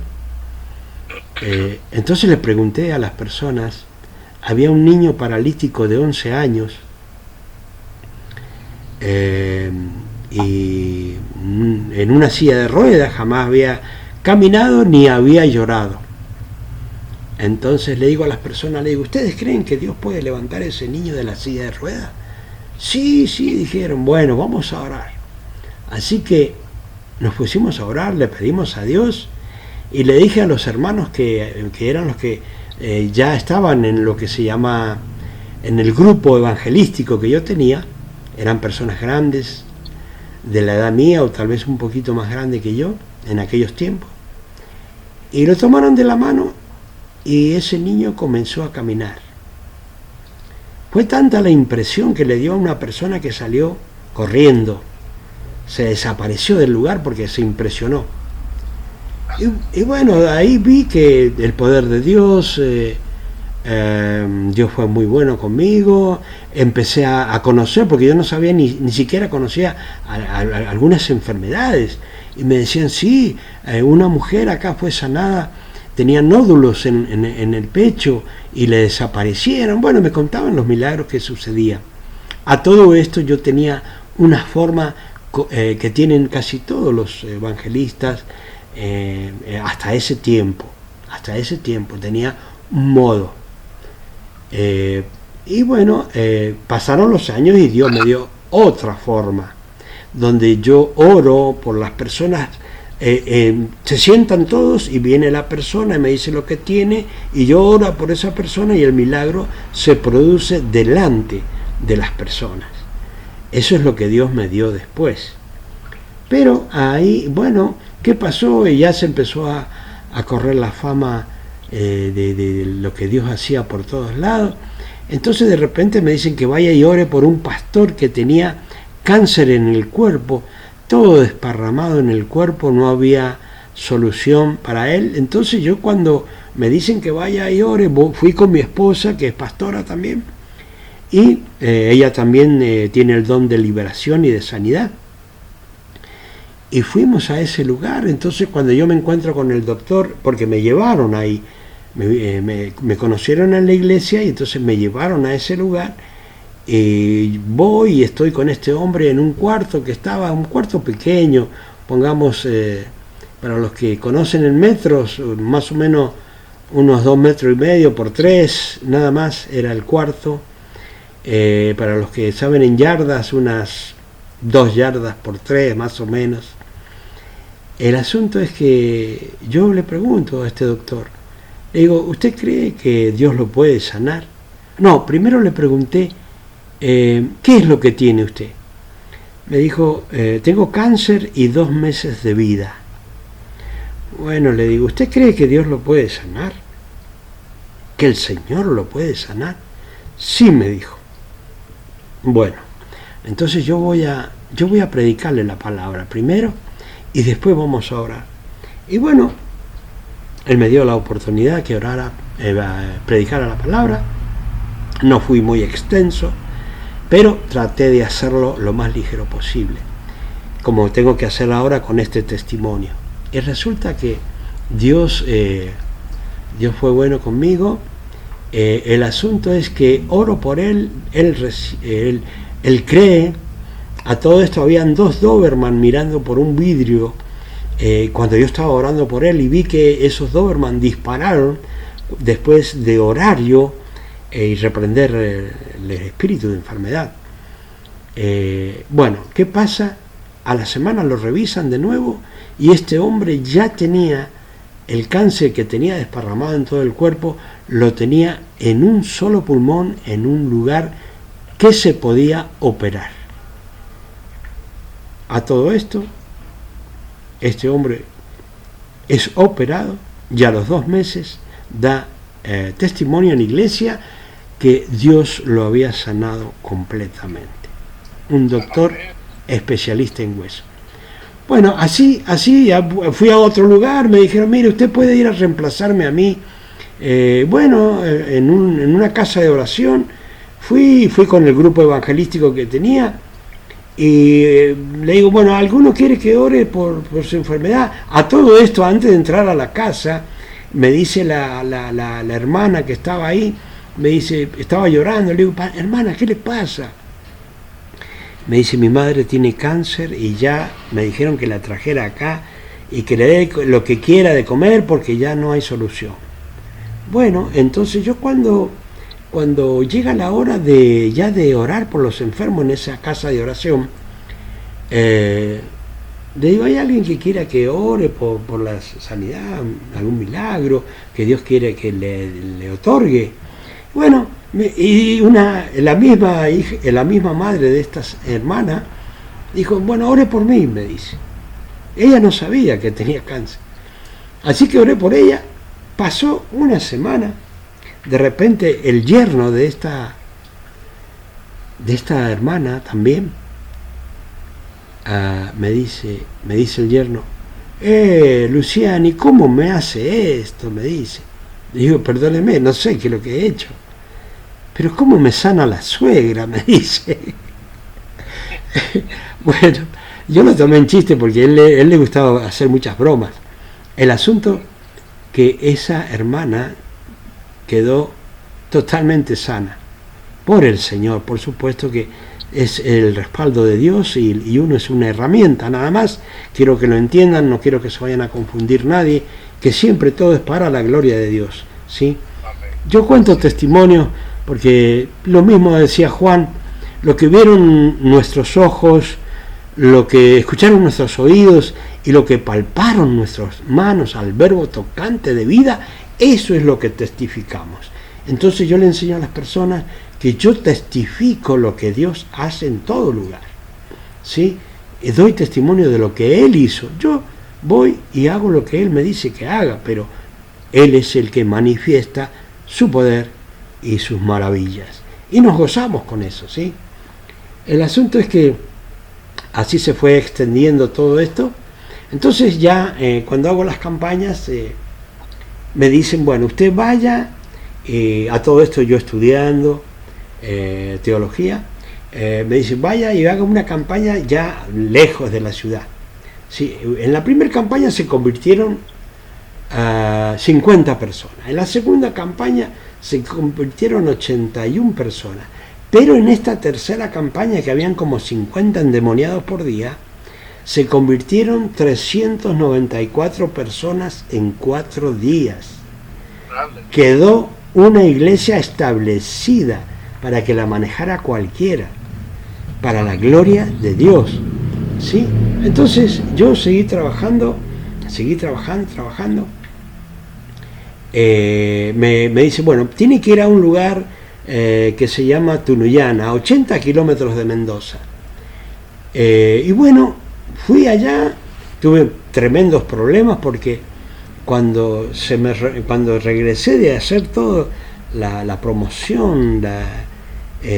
Entonces le pregunté a las personas, había un niño paralítico de 11 años, y en una silla de ruedas, jamás había caminado ni había llorado. Entonces le digo a las personas, ¿ustedes creen que Dios puede levantar a ese niño de la silla de ruedas? Sí, dijeron. Bueno, vamos a orar. Así que nos pusimos a orar, le pedimos a Dios, y le dije a los hermanos que eran los que ya estaban en lo que se llama, en el grupo evangelístico que yo tenía, eran personas grandes, de la edad mía o tal vez un poquito más grande que yo en aquellos tiempos, y lo tomaron de la mano y ese niño comenzó a caminar. Fue tanta la impresión que le dio a una persona que salió corriendo, se desapareció del lugar porque se impresionó. Y bueno, ahí vi que el poder de Dios, Dios fue muy bueno conmigo. Empecé a conocer, porque yo no sabía, ni siquiera conocía algunas enfermedades, y me decían, sí, una mujer acá fue sanada, tenía nódulos en el pecho y le desaparecieron. Bueno, me contaban los milagros que sucedían. A todo esto yo tenía una forma que tienen casi todos los evangelistas, hasta ese tiempo tenía un modo. Y bueno, pasaron los años y Dios me dio otra forma, donde yo oro por las personas. Se sientan todos y viene la persona y me dice lo que tiene, y yo oro por esa persona y el milagro se produce delante de las personas. Eso es lo que Dios me dio después. Pero ahí, bueno, ¿qué pasó? Y ya se empezó a correr la fama de lo que Dios hacía por todos lados. Entonces de repente me dicen que vaya y ore por un pastor que tenía cáncer en el cuerpo, todo desparramado en el cuerpo, no había solución para él. Entonces yo, cuando me dicen que vaya y ore, fui con mi esposa, que es pastora también, y ella también tiene el don de liberación y de sanidad. Y fuimos a ese lugar. Entonces cuando yo me encuentro con el doctor, porque me llevaron ahí, me conocieron en la iglesia y entonces me llevaron a ese lugar, y voy y estoy con este hombre en un cuarto un cuarto pequeño, pongamos, para los que conocen en metros, más o menos unos 2,5 metros por 3, nada más era el cuarto. Para los que saben en yardas, unas 2 yardas por 3 más o menos. El asunto es que yo le pregunto a este doctor, le digo, ¿usted cree que Dios lo puede sanar? No, primero le pregunté, ¿qué es lo que tiene usted? Me dijo, tengo cáncer y 2 meses de vida. Bueno, le digo, ¿usted cree que Dios lo puede sanar? ¿Que el Señor lo puede sanar? Sí, me dijo. Bueno, entonces yo voy a predicarle la palabra primero y después vamos a orar. Y bueno, él me dio la oportunidad que orara, predicara la palabra. No fui muy extenso, pero traté de hacerlo lo más ligero posible, como tengo que hacer ahora con este testimonio. Y resulta que Dios fue bueno conmigo, El asunto es que oro por él cree. A todo esto habían dos Doberman mirando por un vidrio cuando yo estaba orando por él, y vi que esos Doberman dispararon después de horario y reprender el espíritu de enfermedad. Bueno, ¿qué pasa? A la semana lo revisan de nuevo y este hombre ya tenía el cáncer que tenía desparramado en todo el cuerpo, lo tenía en un solo pulmón, en un lugar que se podía operar. A todo esto, este hombre es operado y a los 2 meses da testimonio en iglesia que Dios lo había sanado completamente. Un doctor especialista en hueso. Bueno, así fui a otro lugar, me dijeron, mire, usted puede ir a reemplazarme a mí. En una casa de oración, fui con el grupo evangelístico que tenía, y le digo, bueno, ¿alguno quiere que ore por su enfermedad? A todo esto, antes de entrar a la casa, me dice la hermana que estaba ahí, me dice, estaba llorando, le digo, hermana, ¿qué le pasa? Me dice, mi madre tiene cáncer y ya me dijeron que la trajera acá y que le dé lo que quiera de comer porque ya no hay solución. Bueno, entonces yo cuando llega la hora de orar por los enfermos en esa casa de oración, le digo, ¿hay alguien que quiera que ore por la sanidad, algún milagro que Dios quiere que le otorgue? Bueno, y la misma madre de estas hermanas dijo, bueno, ore por mí, me dice. Ella no sabía que tenía cáncer. Así que oré por ella. Pasó una semana. De repente el yerno de esta hermana también me dice el yerno, Luciani, ¿cómo me hace esto? Me dice. Digo, perdóneme, no sé qué es lo que he hecho. Pero ¿cómo me sana la suegra? Me dice. Bueno, yo lo tomé en chiste porque a él le gustaba hacer muchas bromas. El asunto que esa hermana quedó totalmente sana por el Señor. Por supuesto que es el respaldo de Dios y uno es una herramienta nada más. Quiero que lo entiendan, no quiero que se vayan a confundir nadie, que siempre todo es para la gloria de Dios, ¿sí? Yo cuento testimonios porque lo mismo decía Juan, lo que vieron nuestros ojos, lo que escucharon nuestros oídos y lo que palparon nuestras manos al verbo tocante de vida, eso es lo que testificamos. Entonces yo le enseño a las personas que yo testifico lo que Dios hace en todo lugar, ¿sí? Y doy testimonio de lo que Él hizo. Yo voy y hago lo que Él me dice que haga, pero Él es el que manifiesta su poder y sus maravillas. Y nos gozamos con eso, ¿sí? El asunto es que así se fue extendiendo todo esto. Entonces ya cuando hago las campañas me dicen, bueno, usted vaya, a todo esto yo estudiando teología, me dicen, vaya y haga una campaña ya lejos de la ciudad. Sí, en la primera campaña se convirtieron 50 personas. En la segunda campaña se convirtieron 81 personas. Pero en esta tercera campaña, que habían como 50 endemoniados por día, se convirtieron 394 personas en 4 días. Quedó una iglesia establecida para que la manejara cualquiera, para la gloria de Dios, ¿sí? Entonces yo seguí trabajando. Me dice, bueno, tiene que ir a un lugar que se llama Tunuyana, a 80 kilómetros de Mendoza. Y bueno, fui allá, tuve tremendos problemas porque cuando regresé de hacer todo la promoción,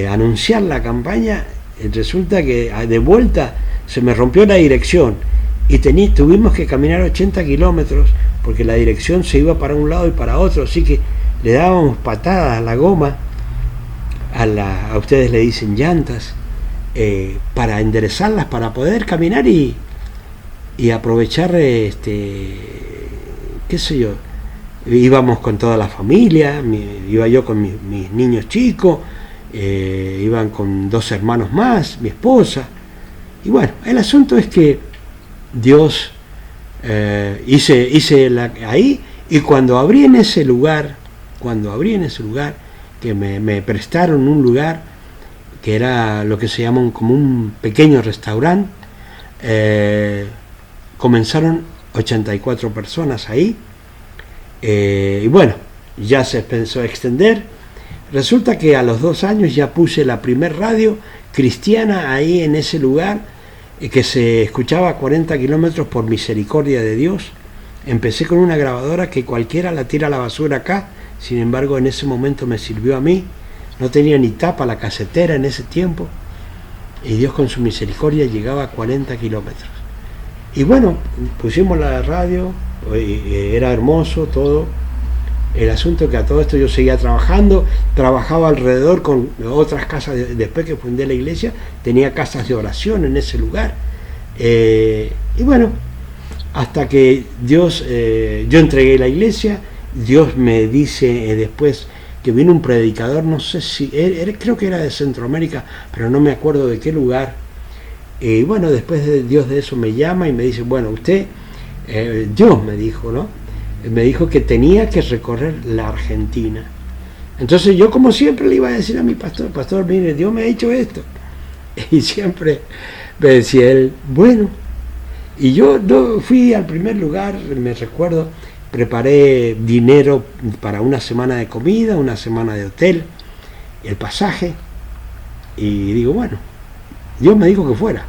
anunciar la campaña, resulta que de vuelta se me rompió la dirección y tuvimos que caminar 80 kilómetros porque la dirección se iba para un lado y para otro, así que le dábamos patadas a la goma, a ustedes le dicen llantas, para enderezarlas, para poder caminar y aprovechar, qué sé yo, íbamos con toda la familia, iba yo con mis niños chicos, iban con 2 hermanos más, mi esposa. Y bueno, el asunto es que Dios hice ahí, y cuando abrí en ese lugar, que me prestaron un lugar que era lo que se llama como un pequeño restaurante, comenzaron 84 personas ahí, y bueno, ya se pensó extender. Resulta que a los 2 años ya puse la primer radio cristiana ahí en ese lugar, que se escuchaba a 40 kilómetros por misericordia de Dios. Empecé con una grabadora que cualquiera la tira a la basura acá, sin embargo en ese momento me sirvió a mí. No tenía ni tapa la casetera en ese tiempo, y Dios con su misericordia llegaba a 40 kilómetros. Y bueno, pusimos la radio, era hermoso todo. El asunto que a todo esto yo seguía trabajaba alrededor con otras casas. Después que fundé la iglesia, tenía casas de oración en ese lugar. Y bueno, hasta que Dios, yo entregué la iglesia, Dios me dice después que vino un predicador, no sé si, creo que era de Centroamérica, pero no me acuerdo de qué lugar. Y bueno, después de Dios de eso me llama y me dice, bueno, usted, Dios me dijo, ¿no? Me dijo que tenía que recorrer la Argentina. Entonces yo, como siempre, le iba a decir a mi pastor, mire, Dios me ha dicho esto. Y siempre me decía él, bueno. Y yo fui al primer lugar, me recuerdo, preparé dinero para una semana de comida, una semana de hotel, el pasaje, y digo, bueno, Dios me dijo que fuera.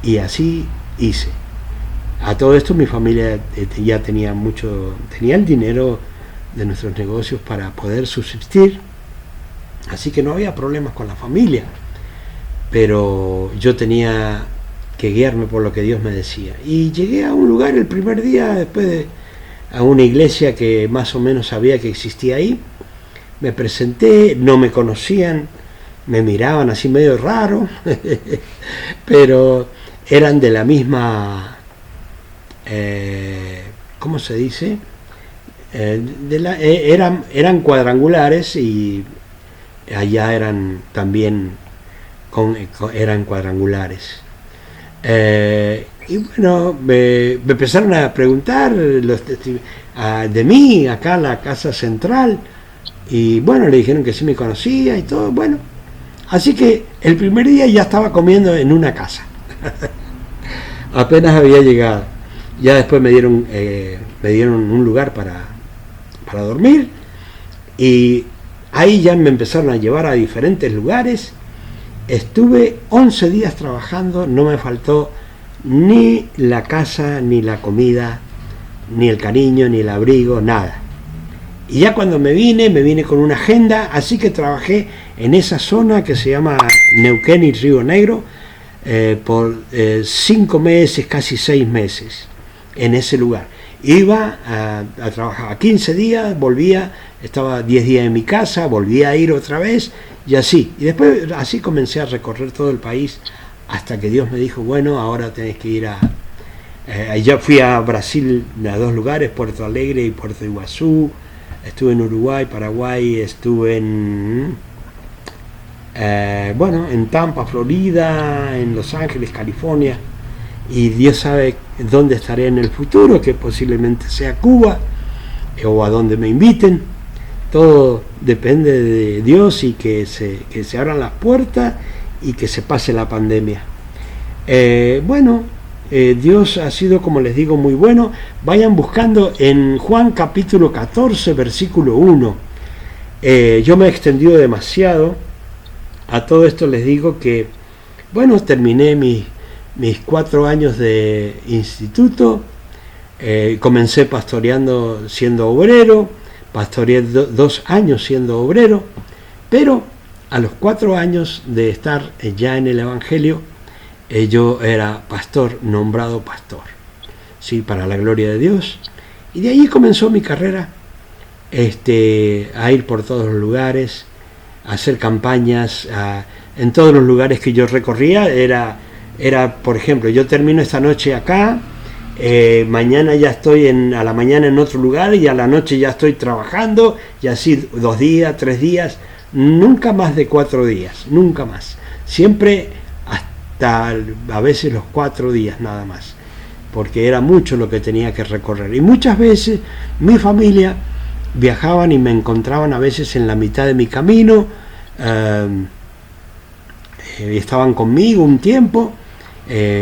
Y así hice. A todo esto mi familia ya tenía el dinero de nuestros negocios para poder subsistir, así que no había problemas con la familia, pero yo tenía que guiarme por lo que Dios me decía. Y llegué a un lugar el primer día, a una iglesia que más o menos sabía que existía ahí. Me presenté, no me conocían, me miraban así medio raro, pero eran de la misma... ¿cómo se dice? Eran cuadrangulares, y allá eran también eran cuadrangulares. Y bueno, me empezaron a preguntar de mí acá en la casa central, y bueno, le dijeron que sí me conocía y todo. Bueno, así que el primer día ya estaba comiendo en una casa. Apenas había llegado. Ya después me dieron un lugar para dormir, y ahí ya me empezaron a llevar a diferentes lugares. Estuve 11 días trabajando, no me faltó ni la casa, ni la comida, ni el cariño, ni el abrigo, nada. Y ya cuando me vine con una agenda, así que trabajé en esa zona que se llama Neuquén y Río Negro por 5 meses, casi 6 meses. En ese lugar iba a trabajar 15 días, volvía, estaba 10 días en mi casa, volvía a ir otra vez, y así. Y después así comencé a recorrer todo el país, hasta que Dios me dijo, bueno, ahora tenés que ir ya fui a Brasil, a 2 lugares, Puerto Alegre y Puerto Iguazú. Estuve en Uruguay, Paraguay, estuve en Tampa, Florida, en Los Ángeles, California. Y Dios sabe dónde estaré en el futuro, que posiblemente sea Cuba, o a donde me inviten. Todo depende de Dios, y que se abran las puertas y que se pase la pandemia. Dios ha sido, como les digo, muy bueno. Vayan buscando en Juan capítulo 14, versículo 1. Yo me he extendido demasiado. A todo esto les digo que, bueno, terminé mis 4 años de instituto, comencé pastoreando siendo obrero, pastoreé 2 años siendo obrero, pero a los 4 años de estar ya en el Evangelio, yo era pastor, nombrado pastor, ¿sí? Para la gloria de Dios. Y de ahí comenzó mi carrera, a ir por todos los lugares, a hacer campañas, en todos los lugares que yo recorría. Era, por ejemplo, yo termino esta noche acá, mañana ya estoy a la mañana en otro lugar y a la noche ya estoy trabajando, y así 2 días, 3 días, nunca más de 4 días, nunca más. Siempre hasta a veces los 4 días nada más, porque era mucho lo que tenía que recorrer. Y muchas veces mi familia viajaban y me encontraban a veces en la mitad de mi camino, estaban conmigo un tiempo,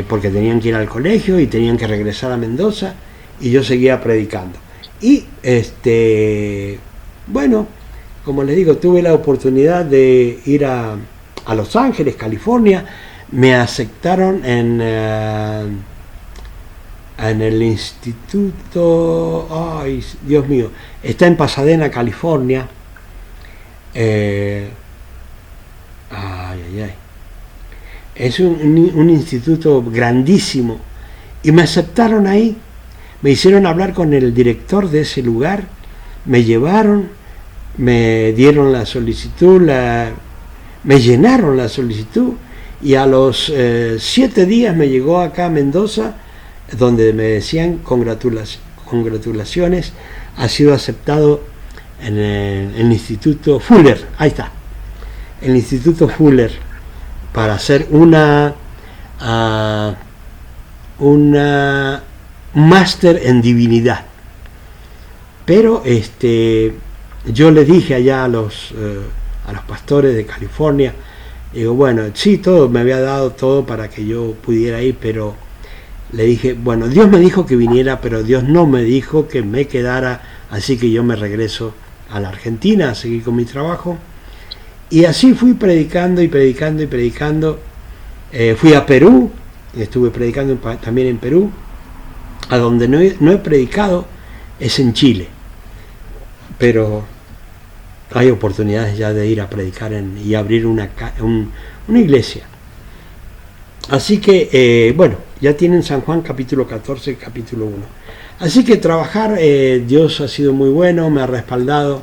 porque tenían que ir al colegio y tenían que regresar a Mendoza, y yo seguía predicando. Y bueno, como les digo, tuve la oportunidad de ir a Los Ángeles, California. Me aceptaron en el instituto, ay Dios mío, está en Pasadena, California. Es un instituto grandísimo, y me aceptaron ahí. Me hicieron hablar con el director de ese lugar, me llevaron, me dieron la solicitud, me llenaron la solicitud, y a los 7 días me llegó acá a Mendoza, donde me decían congratulaciones, ha sido aceptado en el Instituto Fuller, ahí está, el Instituto Fuller, para hacer una máster en divinidad. Pero yo le dije allá a los pastores de California, digo, bueno, sí, todo me había dado todo para que yo pudiera ir, pero le dije, bueno, Dios me dijo que viniera, pero Dios no me dijo que me quedara, así que yo me regreso a la Argentina a seguir con mi trabajo. Y así fui predicando y predicando y predicando. Fui a Perú, estuve predicando también en Perú. A donde no he predicado es en Chile, pero hay oportunidades ya de ir a predicar y abrir una iglesia. Así que, bueno, ya tienen San Juan capítulo 14, capítulo 1. Así que trabajar, Dios ha sido muy bueno, me ha respaldado,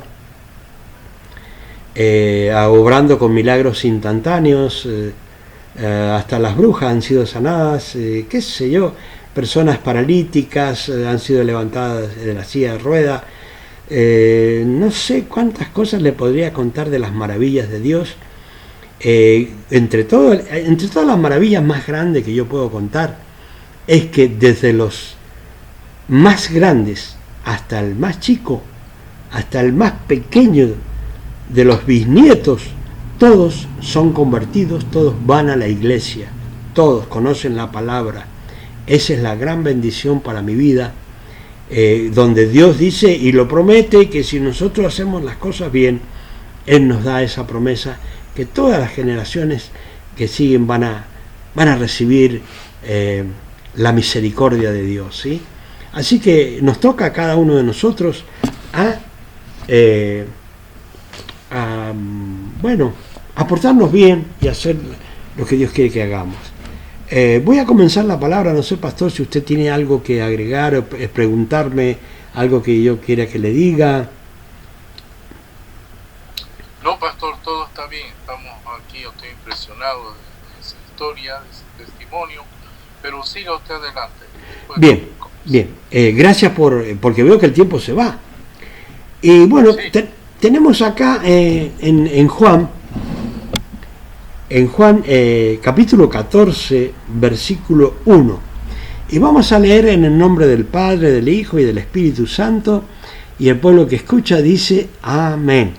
obrando con milagros instantáneos, hasta las brujas han sido sanadas, qué sé yo, personas paralíticas han sido levantadas de la silla de rueda. No sé cuántas cosas le podría contar de las maravillas de Dios. Entre todas las maravillas más grandes que yo puedo contar es que desde los más grandes hasta el más chico, hasta el más pequeño de los bisnietos, todos son convertidos, todos van a la iglesia, todos conocen la palabra. Esa es la gran bendición para mi vida, donde Dios dice y lo promete, que si nosotros hacemos las cosas bien, Él nos da esa promesa, que todas las generaciones que siguen van a recibir la misericordia de Dios, ¿sí? Así que nos toca a cada uno de nosotros a portarnos bien y hacer lo que Dios quiere que hagamos. Voy a comenzar la palabra, no sé, pastor, si usted tiene algo que agregar o preguntarme, algo que yo quiera que le diga. No, pastor, todo está bien, estamos aquí, yo estoy impresionado de esa historia, de ese testimonio, pero siga usted adelante. Bien. Gracias porque veo que el tiempo se va. Y bueno, sí. Tenemos acá en Juan, capítulo 14, versículo 1. Y vamos a leer en el nombre del Padre, del Hijo y del Espíritu Santo. Y el pueblo que escucha dice amén.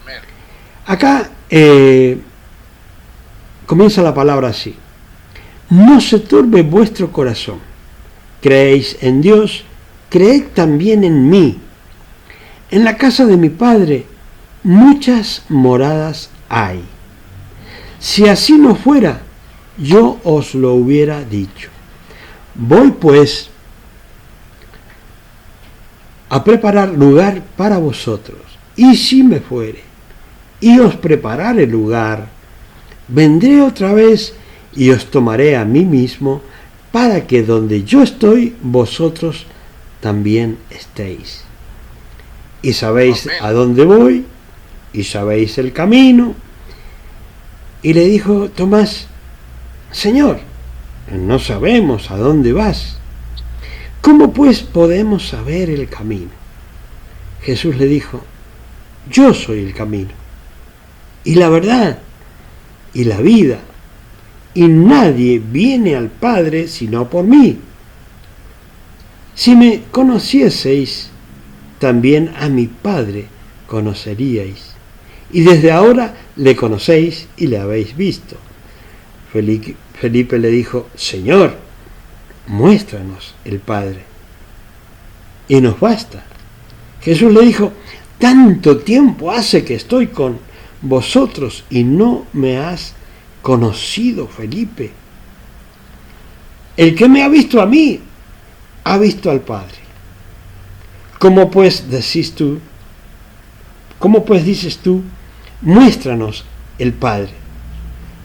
Amén. Acá comienza la palabra así. No se turbe vuestro corazón. Creéis en Dios, creed también en mí. En la casa de mi Padre muchas moradas hay. Si así no fuera, yo os lo hubiera dicho. Voy pues a preparar lugar para vosotros. Y si me fuere y os preparare lugar, vendré otra vez y os tomaré a mí mismo, para que donde yo estoy, vosotros también estéis. Y sabéis a dónde voy, y sabéis el camino. Y le dijo Tomás, Señor, no sabemos a dónde vas, ¿cómo pues podemos saber el camino? Jesús le dijo, yo soy el camino, y la verdad, y la vida, y nadie viene al Padre sino por mí. Si me conocieseis, también a mi Padre conoceríais, y desde ahora le conocéis y le habéis visto. Felipe le dijo, Señor, muéstranos el Padre, y nos basta. Jesús le dijo, tanto tiempo hace que estoy con vosotros y no me has conocido, Felipe. El que me ha visto a mí, ha visto al Padre. ¿Cómo pues dices tú, muéstranos el Padre?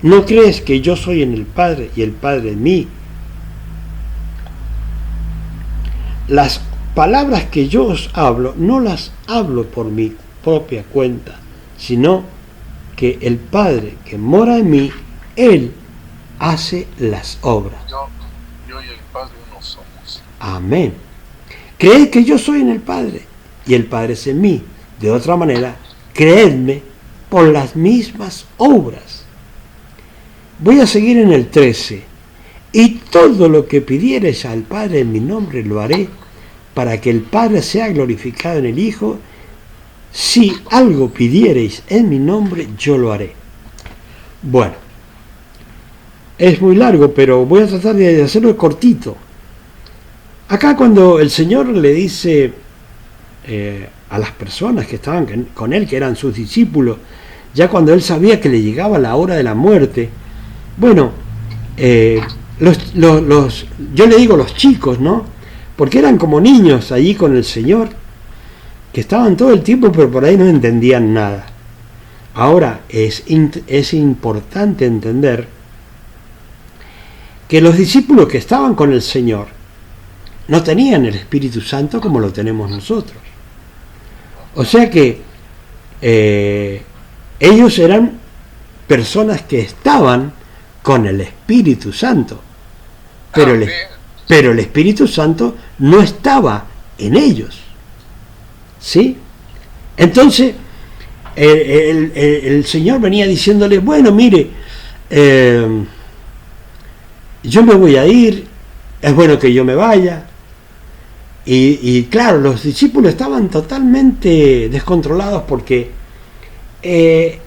¿No crees que yo soy en el Padre y el Padre en mí? Las palabras que yo os hablo, no las hablo por mi propia cuenta, sino que el Padre que mora en mí, Él hace las obras. Yo y el Padre uno somos. Amén. Creed que yo soy en el Padre y el Padre es en mí. De otra manera, creedme por las mismas obras. Voy a seguir en el 13. Y todo lo que pidiereis al Padre en mi nombre lo haré, para que el Padre sea glorificado en el Hijo. Si algo pidiereis en mi nombre, yo lo haré. Bueno, es muy largo, pero voy a tratar de hacerlo cortito. Acá cuando el Señor le dice a las personas que estaban con Él, que eran sus discípulos, ya cuando Él sabía que le llegaba la hora de la muerte, bueno, yo le digo los chicos, ¿no? Porque eran como niños allí con el Señor, que estaban todo el tiempo, pero por ahí no entendían nada. Ahora es importante entender que los discípulos que estaban con el Señor no tenían el Espíritu Santo como lo tenemos nosotros. O sea que ellos eran personas que estaban con el Espíritu Santo, pero el Espíritu Santo no estaba en ellos. ¿Sí? Entonces el Señor venía diciéndole, bueno, mire, yo me voy a ir, es bueno que yo me vaya. Y claro, los discípulos estaban totalmente descontrolados porque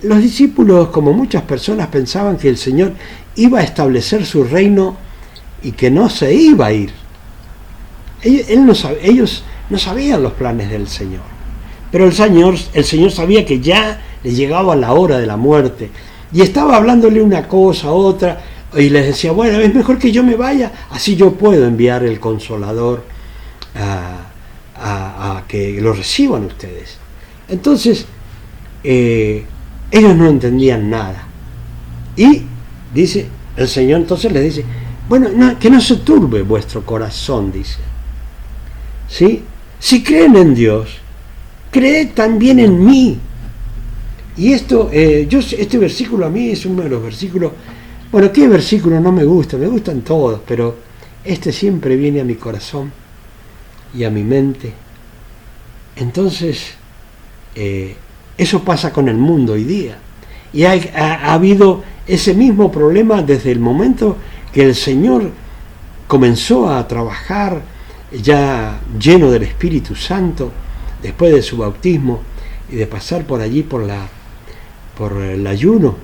los discípulos, como muchas personas, pensaban que el Señor iba a establecer su reino y que no se iba a ir. Ellos no sabían los planes del Señor, pero el Señor sabía que ya le llegaba la hora de la muerte y estaba hablándole una cosa, otra, y les decía, bueno, es mejor que yo me vaya, así yo puedo enviar el Consolador a que lo reciban ustedes. Entonces ellos no entendían nada, y dice el Señor, entonces les dice, bueno, que no se turbe vuestro corazón, dice. ¿Sí? Si creen en Dios, creed también en mí. Y este versículo a mí es uno de los versículos, bueno, ¿qué versículo no me gusta? Me gustan todos, pero este siempre viene a mi corazón y a mi mente. Entonces, eso pasa con el mundo hoy día. Y ha habido ese mismo problema desde el momento que el Señor comenzó a trabajar ya lleno del Espíritu Santo, después de su bautismo y de pasar por allí por el ayuno,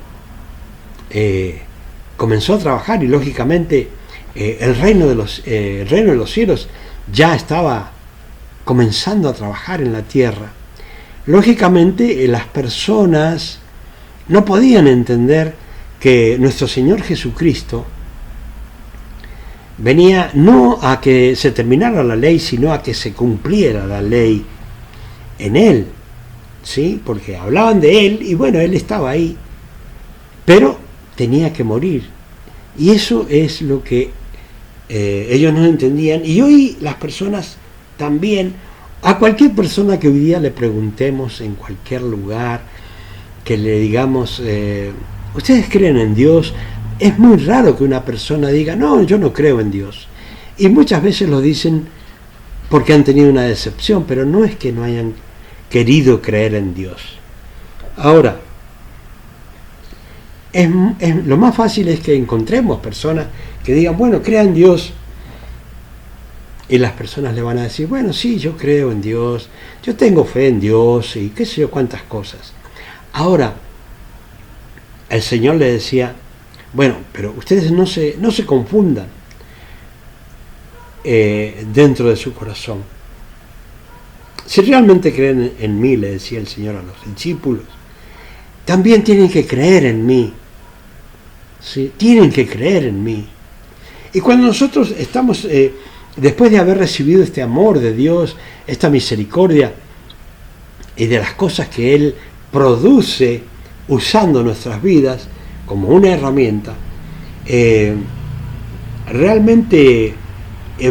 comenzó a trabajar, y lógicamente el reino de los cielos ya estaba comenzando a trabajar en la tierra. Lógicamente las personas no podían entender que nuestro Señor Jesucristo venía no a que se terminara la ley, sino a que se cumpliera la ley en Él, ¿sí? Porque hablaban de Él y bueno, Él estaba ahí, pero tenía que morir. Y eso es lo que ellos no entendían. Y hoy las personas también, a cualquier persona que hoy día le preguntemos en cualquier lugar, que le digamos, ¿ustedes creen en Dios? Es muy raro que una persona diga, no, yo no creo en Dios. Y muchas veces lo dicen porque han tenido una decepción, pero no es que no hayan querido creer en Dios. Ahora, lo más fácil es que encontremos personas que digan, bueno, crea en Dios, y las personas le van a decir, bueno, sí, yo creo en Dios, yo tengo fe en Dios, y qué sé yo cuántas cosas. Ahora, el Señor le decía, bueno, pero ustedes no se confundan dentro de su corazón. Si realmente creen en mí, le decía el Señor a los discípulos, también tienen que creer en mí. ¿Sí? Tienen que creer en mí. Y cuando nosotros estamos, después de haber recibido este amor de Dios, esta misericordia y de las cosas que Él produce usando nuestras vidas como una herramienta, realmente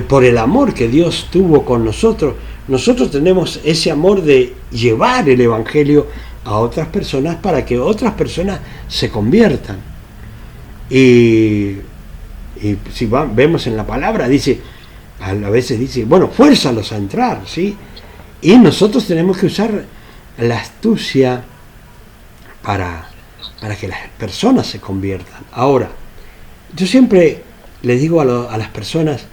por el amor que Dios tuvo con nosotros, nosotros tenemos ese amor de llevar el Evangelio a otras personas para que otras personas se conviertan. Y si vemos en la palabra, dice, a veces dice, bueno, fuérzalos a entrar, ¿sí? Y nosotros tenemos que usar la astucia para que las personas se conviertan. Ahora, yo siempre le digo a las personas,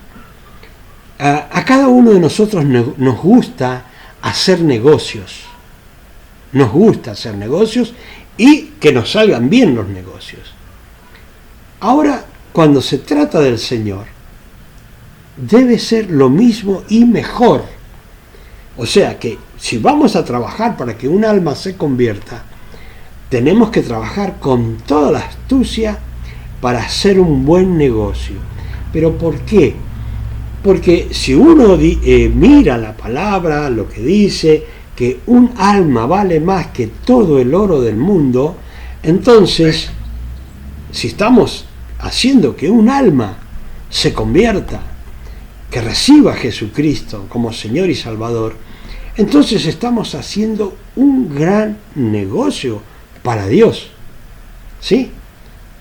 a cada uno de nosotros nos gusta hacer negocios. Nos gusta hacer negocios y que nos salgan bien los negocios. Ahora, cuando se trata del Señor, debe ser lo mismo y mejor. O sea que si vamos a trabajar para que un alma se convierta, tenemos que trabajar con toda la astucia para hacer un buen negocio. ¿Pero por qué? Porque si uno mira la palabra, lo que dice, que un alma vale más que todo el oro del mundo, entonces, si estamos haciendo que un alma se convierta, que reciba a Jesucristo como Señor y Salvador, entonces estamos haciendo un gran negocio para Dios. ¿Sí?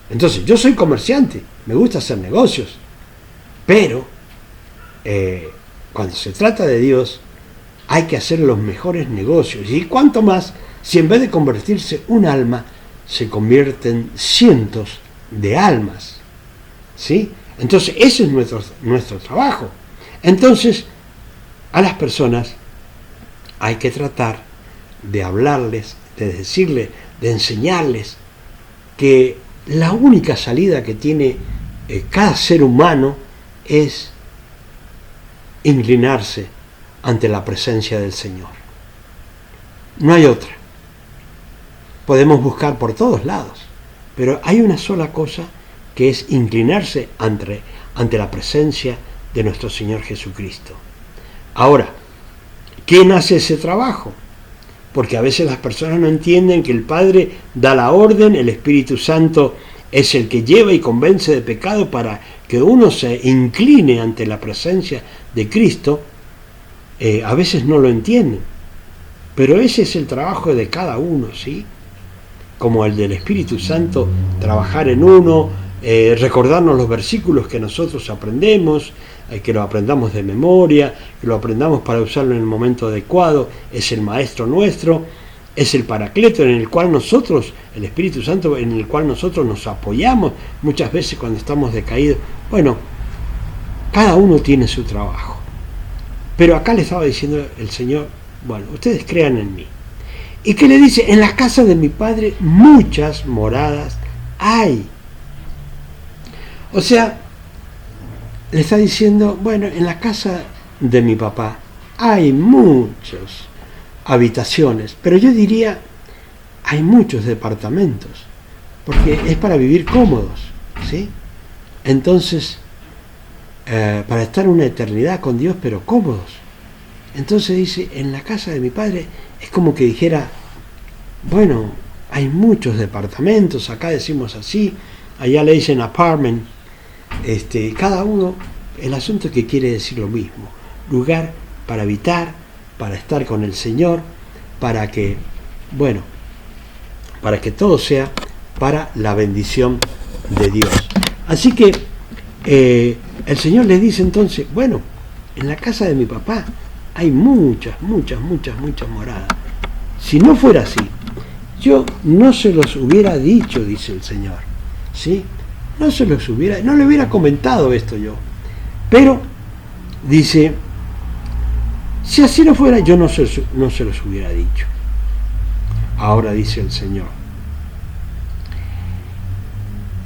Entonces, yo soy comerciante, me gusta hacer negocios, pero cuando se trata de Dios, hay que hacer los mejores negocios. Y cuánto más si en vez de convertirse un alma, se convierten cientos de almas. ¿Sí? Entonces, ese es nuestro trabajo. Entonces, a las personas hay que tratar de hablarles, de decirles, de enseñarles que la única salida que tiene cada ser humano es inclinarse ante la presencia del Señor. No hay otra. Podemos buscar por todos lados, pero hay una sola cosa, que es inclinarse ante la presencia de nuestro Señor Jesucristo. Ahora, ¿quién hace ese trabajo? Porque a veces las personas no entienden que el Padre da la orden, el Espíritu Santo es el que lleva y convence de pecado para que uno se incline ante la presencia de Cristo. A veces no lo entienden, pero ese es el trabajo de cada uno, ¿sí? Como el del Espíritu Santo, trabajar en uno, recordarnos los versículos que nosotros aprendemos, que lo aprendamos de memoria, que lo aprendamos para usarlo en el momento adecuado. Es el Maestro nuestro, es el Paracleto en el cual nosotros, el Espíritu Santo en el cual nosotros nos apoyamos muchas veces cuando estamos decaídos. Bueno, cada uno tiene su trabajo. Pero acá le estaba diciendo el Señor, bueno, ustedes crean en mí. ¿Y qué le dice? En la casa de mi Padre muchas moradas hay. O sea, le está diciendo, bueno, en la casa de mi papá hay muchas habitaciones, pero yo diría, hay muchos departamentos, porque es para vivir cómodos, ¿sí? Entonces, para estar una eternidad con Dios, pero cómodos. Entonces dice, en la casa de mi Padre, es como que dijera, bueno, hay muchos departamentos, acá decimos así, allá le dicen apartment, cada uno, el asunto que quiere decir lo mismo, lugar para habitar, para estar con el Señor, para que, bueno, para que todo sea para la bendición de Dios. Así que el Señor les dice entonces, bueno, en la casa de mi papá hay muchas moradas. Si no fuera así, yo no se los hubiera dicho, dice el Señor, ¿sí? No le hubiera comentado esto yo. Pero, dice, si así no fuera, yo no se los hubiera dicho. Ahora dice el Señor,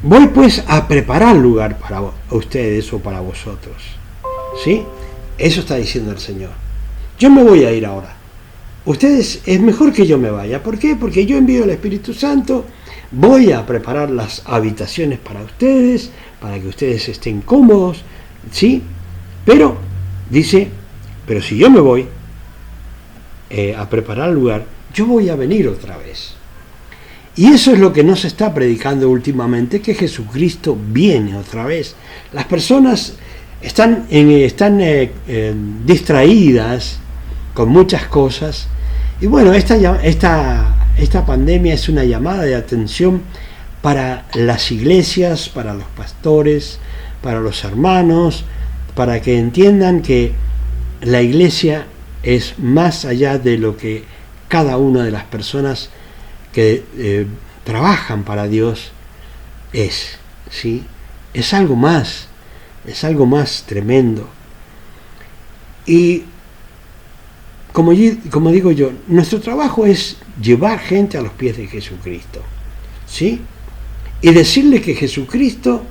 voy pues a preparar lugar para ustedes o para vosotros, ¿sí? Eso está diciendo el Señor. Yo me voy a ir ahora. Ustedes, es mejor que yo me vaya. ¿Por qué? Porque yo envío al Espíritu Santo, voy a preparar las habitaciones para ustedes, para que ustedes estén cómodos, ¿sí? Pero, dice, pero si yo me voy a preparar el lugar, yo voy a venir otra vez. Y eso es lo que nos está predicando últimamente, que Jesucristo viene otra vez. Las personas están distraídas con muchas cosas. Y bueno, esta pandemia es una llamada de atención para las iglesias, para los pastores, para los hermanos, para que entiendan que la iglesia es más allá de lo que cada una de las personas que trabajan para Dios es, ¿sí? Es algo más tremendo. Y como digo yo, nuestro trabajo es llevar gente a los pies de Jesucristo, ¿sí? Y decirle que Jesucristo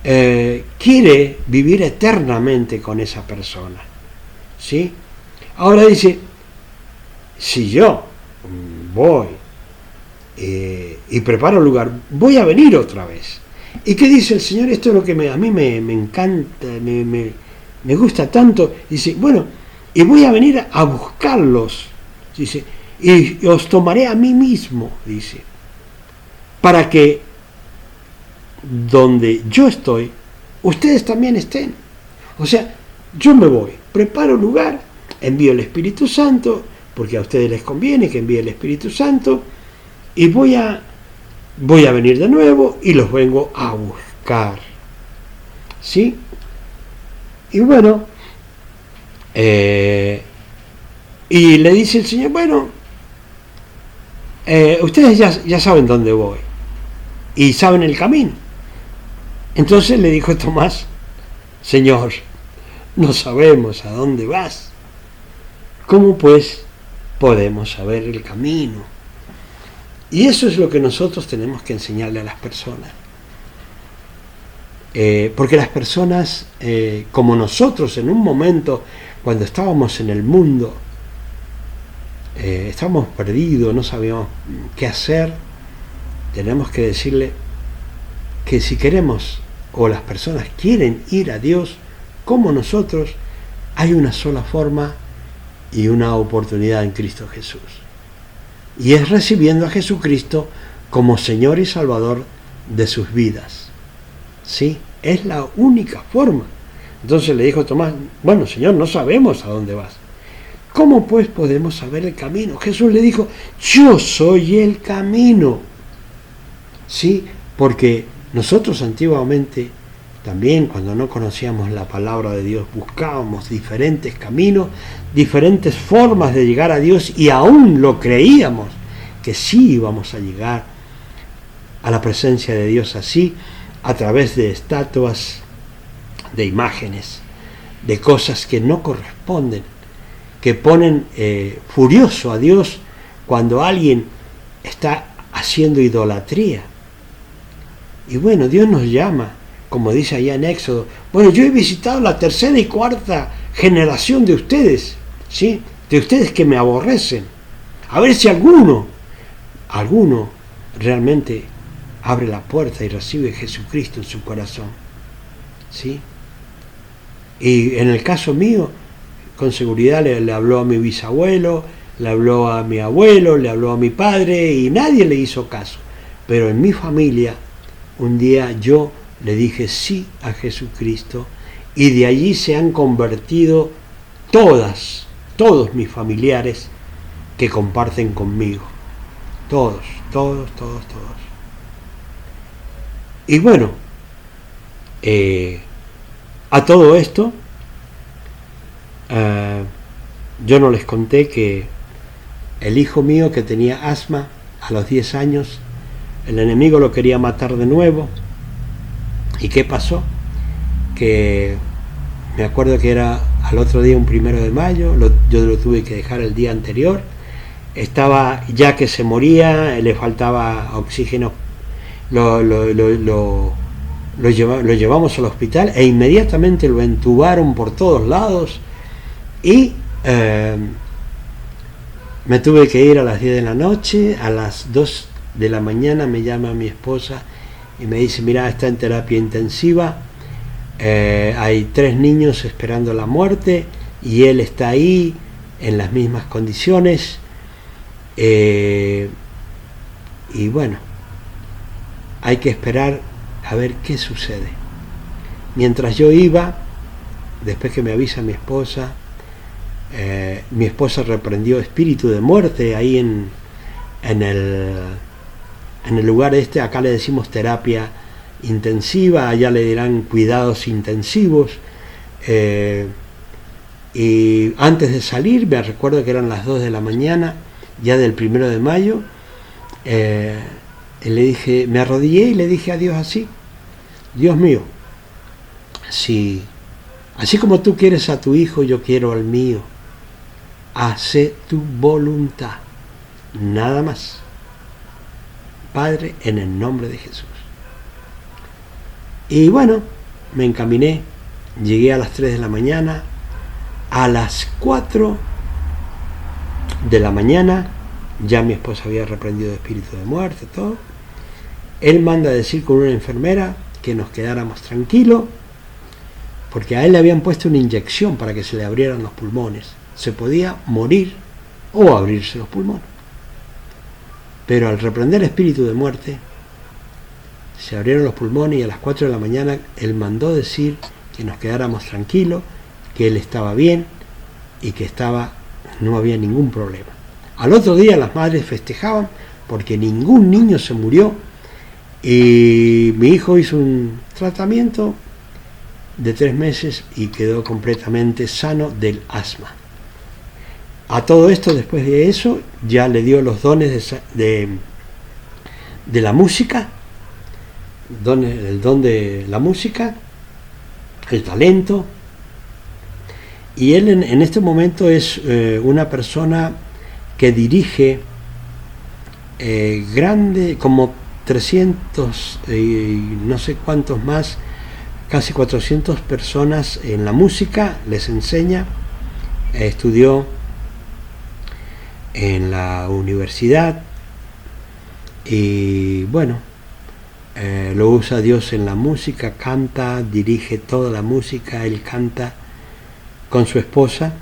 quiere vivir eternamente con esa persona, ¿sí? Ahora dice, si yo voy y preparo lugar, voy a venir otra vez. ¿Y qué dice el Señor? Esto es lo que a mí me encanta, me gusta tanto. Dice, bueno, y voy a venir a buscarlos, dice, y os tomaré a mí mismo, dice, para que donde yo estoy, ustedes también estén. O sea, yo me voy, preparo lugar, envío el Espíritu Santo, porque a ustedes les conviene que envíe el Espíritu Santo, y voy a venir de nuevo y los vengo a buscar, ¿sí? Y bueno, y le dice el Señor, bueno, ustedes ya saben dónde voy y saben el camino. Entonces le dijo Tomás, Señor, no sabemos a dónde vas. ¿Cómo pues podemos saber el camino? Y eso es lo que nosotros tenemos que enseñarle a las personas. Porque las personas, como nosotros en un momento, cuando estábamos en el mundo, estábamos perdidos, no sabíamos qué hacer, tenemos que decirle que si queremos, o las personas quieren ir a Dios, como nosotros, hay una sola forma y una oportunidad en Cristo Jesús. Y es recibiendo a Jesucristo como Señor y Salvador de sus vidas. ¿Sí? Es la única forma. Entonces le dijo Tomás, bueno, Señor, no sabemos a dónde vas. ¿Cómo pues podemos saber el camino? Jesús le dijo, yo soy el camino. ¿Sí? Porque nosotros antiguamente, también cuando no conocíamos la palabra de Dios, buscábamos diferentes caminos, diferentes formas de llegar a Dios, y aún lo creíamos que sí íbamos a llegar a la presencia de Dios así, a través de estatuas, de imágenes, de cosas que no corresponden, que ponen furioso a Dios cuando alguien está haciendo idolatría. Y bueno, Dios nos llama, como dice allá en Éxodo, bueno, yo he visitado la tercera y cuarta generación de ustedes, ¿sí? De ustedes que me aborrecen. A ver si alguno realmente abre la puerta y recibe a Jesucristo en su corazón, ¿sí? Y en el caso mío, con seguridad le habló a mi bisabuelo, le habló a mi abuelo, le habló a mi padre, y nadie le hizo caso. Pero en mi familia, un día yo le dije sí a Jesucristo, y de allí se han convertido todos mis familiares que comparten conmigo. Todos. Y bueno, a todo esto, yo no les conté que el hijo mío, que tenía asma a los 10 años, el enemigo lo quería matar de nuevo. ¿Y qué pasó? Que me acuerdo que era al otro día, un 1 de mayo, yo lo tuve que dejar el día anterior. Estaba ya que se moría, le faltaba oxígeno, lo llevamos al hospital e inmediatamente lo entubaron por todos lados y me tuve que ir a las 10 de la noche. A las 2 de la mañana me llama mi esposa y me dice: mira, está en terapia intensiva, hay 3 niños esperando la muerte y él está ahí en las mismas condiciones. Y bueno, hay que esperar a ver qué sucede. Mientras yo iba, después que me avisa mi esposa reprendió espíritu de muerte ahí en el lugar este. Acá le decimos terapia intensiva, allá le dirán cuidados intensivos. Y antes de salir, me recuerdo que eran las 2 de la mañana, ya del 1 de mayo, le dije, me arrodillé y le dije a Dios así: Dios mío, si así como tú quieres a tu hijo, yo quiero al mío. Hace tu voluntad, nada más. Padre, en el nombre de Jesús. Y bueno, me encaminé, llegué a las 3 de la mañana, a las 4 de la mañana, ya mi esposa había reprendido espíritu de muerte, todo. Él manda a decir con una enfermera que nos quedáramos tranquilos, porque a él le habían puesto una inyección para que se le abrieran los pulmones. Se podía morir o abrirse los pulmones. Pero al reprender espíritu de muerte, se abrieron los pulmones y a las 4 de la mañana él mandó decir que nos quedáramos tranquilos, que él estaba bien y que no había ningún problema. Al otro día las madres festejaban porque ningún niño se murió y mi hijo hizo un tratamiento de 3 meses y quedó completamente sano del asma. A todo esto, después de eso, ya le dio los dones de la música, el don de la música, el talento, y él en este momento es una persona que dirige grande, como 300 y no sé cuántos más, casi 400 personas en la música, les enseña, estudió en la universidad y bueno, lo usa Dios en la música, canta, dirige toda la música, él canta con su esposa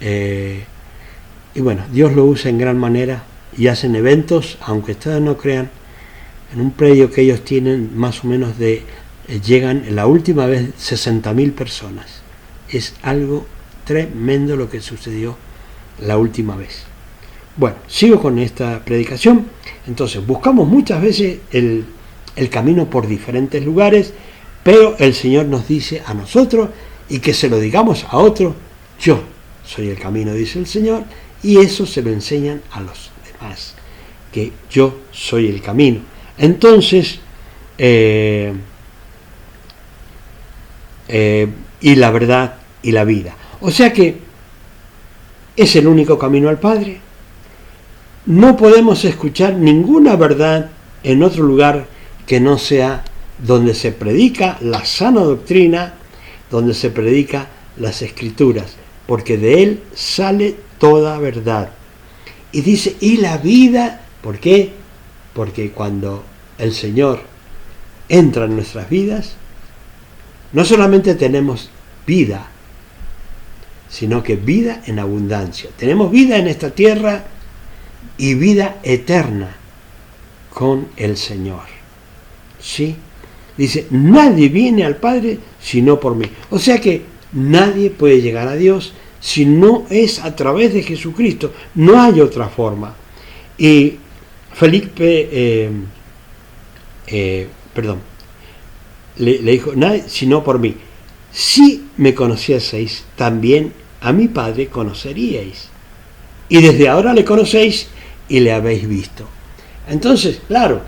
y bueno, Dios lo usa en gran manera y hacen eventos, aunque ustedes no crean, en un predio que ellos tienen más o menos llegan la última vez 60.000 personas. Es algo tremendo lo que sucedió la última vez. Bueno, sigo con esta predicación. Entonces, buscamos muchas veces el camino por diferentes lugares, pero el Señor nos dice a nosotros, y que se lo digamos a otro: yo soy el camino, dice el Señor, y eso se lo enseñan a los demás, que yo soy el camino. Entonces, y la verdad y la vida. O sea que es el único camino al Padre. No podemos escuchar ninguna verdad en otro lugar que no sea donde se predica la sana doctrina, donde se predica las Escrituras, porque de él sale toda verdad. Y dice, y la vida, ¿por qué? Porque cuando el Señor entra en nuestras vidas, no solamente tenemos vida, sino que vida en abundancia. Tenemos vida en esta tierra y vida eterna con el Señor. ¿Sí? Dice, nadie viene al Padre sino por mí. O sea que nadie puede llegar a Dios si no es a través de Jesucristo. No hay otra forma. Y Felipe, le dijo, nadie sino por mí. Si me conocieseis, también a mi Padre conoceríais. Y desde ahora le conocéis y le habéis visto. Entonces, claro,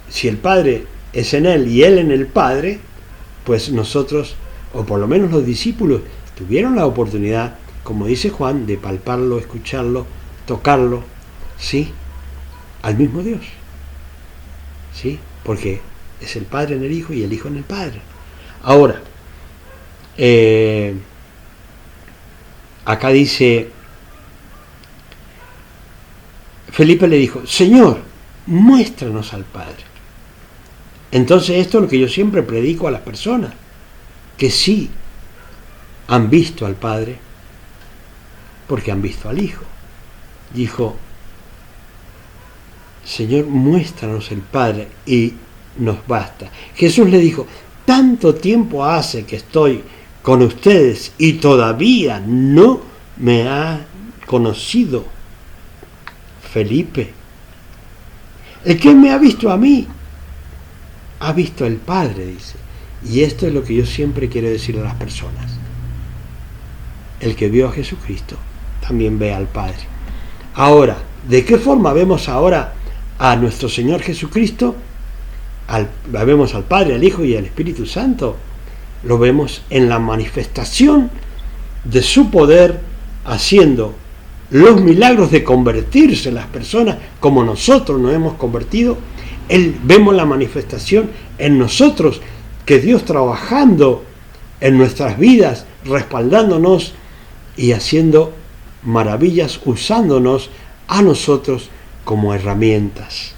si el Padre es en Él y Él en el Padre, pues nosotros, o por lo menos los discípulos, tuvieron la oportunidad, como dice Juan, de palparlo, escucharlo, tocarlo, ¿sí? Al mismo Dios, ¿sí? Porque es el Padre en el Hijo y el Hijo en el Padre. Ahora, acá dice, Felipe le dijo, Señor, muéstranos al Padre. Entonces esto es lo que yo siempre predico a las personas, que sí han visto al Padre, porque han visto al Hijo. Dijo, Señor, muéstranos el Padre y nos basta. Jesús le dijo, tanto tiempo hace que estoy con ustedes y todavía no me ha conocido. Felipe, el que me ha visto a mí, ha visto al Padre, dice. Y esto es lo que yo siempre quiero decir a las personas. El que vio a Jesucristo también ve al Padre. Ahora, ¿de qué forma vemos ahora a nuestro Señor Jesucristo? Vemos al Padre, al Hijo y al Espíritu Santo. Lo vemos en la manifestación de su poder, haciendo los milagros de convertirse las personas como nosotros nos hemos convertido. Vemos la manifestación en nosotros, que Dios trabajando en nuestras vidas, respaldándonos y haciendo maravillas, usándonos a nosotros como herramientas.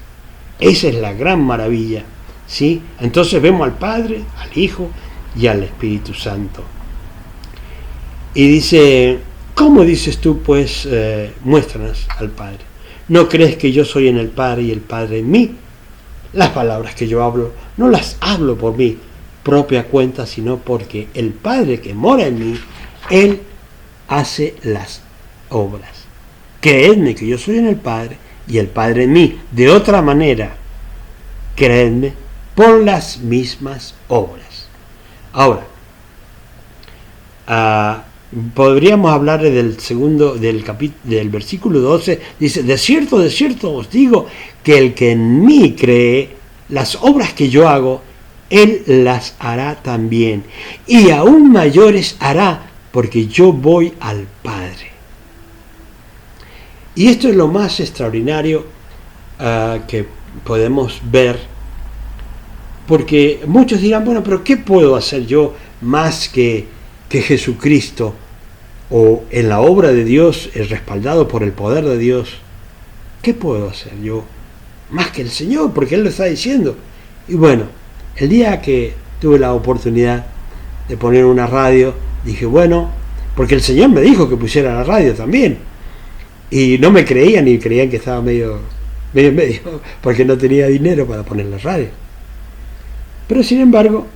Esa es la gran maravilla, ¿sí? Entonces vemos al Padre, al Hijo y al Espíritu Santo. Y dice, ¿cómo dices tú, pues, muéstranos al Padre? ¿No crees que yo soy en el Padre y el Padre en mí? Las palabras que yo hablo, no las hablo por mi propia cuenta, sino porque el Padre que mora en mí, Él hace las obras. Creedme que yo soy en el Padre y el Padre en mí. De otra manera, creedme por las mismas obras. Ahora, podríamos hablar del del versículo 12, dice, de cierto os digo, que el que en mí cree, las obras que yo hago, él las hará también, y aún mayores hará, porque yo voy al Padre. Y esto es lo más extraordinario que podemos ver, porque muchos dirán, bueno, pero ¿qué puedo hacer yo más que Jesucristo, o en la obra de Dios, respaldado por el poder de Dios? ¿Qué puedo hacer yo más que el Señor? Porque Él lo está diciendo. Y bueno, el día que tuve la oportunidad de poner una radio, dije, bueno, porque el Señor me dijo que pusiera la radio también, y no me creían, y creían que estaba medio, porque no tenía dinero para poner la radio. Pero sin embargo,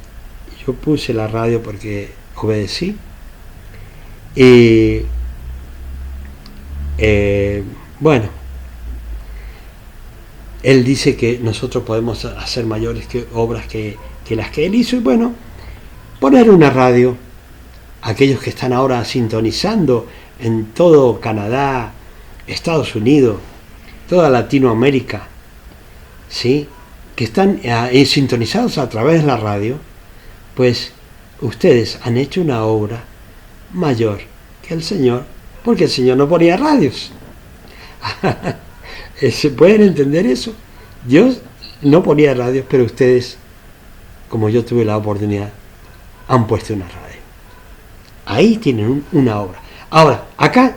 yo puse la radio porque obedecí. Y bueno, Él dice que nosotros podemos hacer mayores obras que las que Él hizo. Y bueno, poner una radio, aquellos que están ahora sintonizando en todo Canadá, Estados Unidos, toda Latinoamérica, ¿sí?, que están sintonizados a través de la radio, pues ustedes han hecho una obra mayor que el Señor, porque el Señor no ponía radios. ¿Se pueden entender eso? Dios no ponía radios, pero ustedes, como yo tuve la oportunidad, han puesto una radio. Ahí tienen una obra. Ahora, acá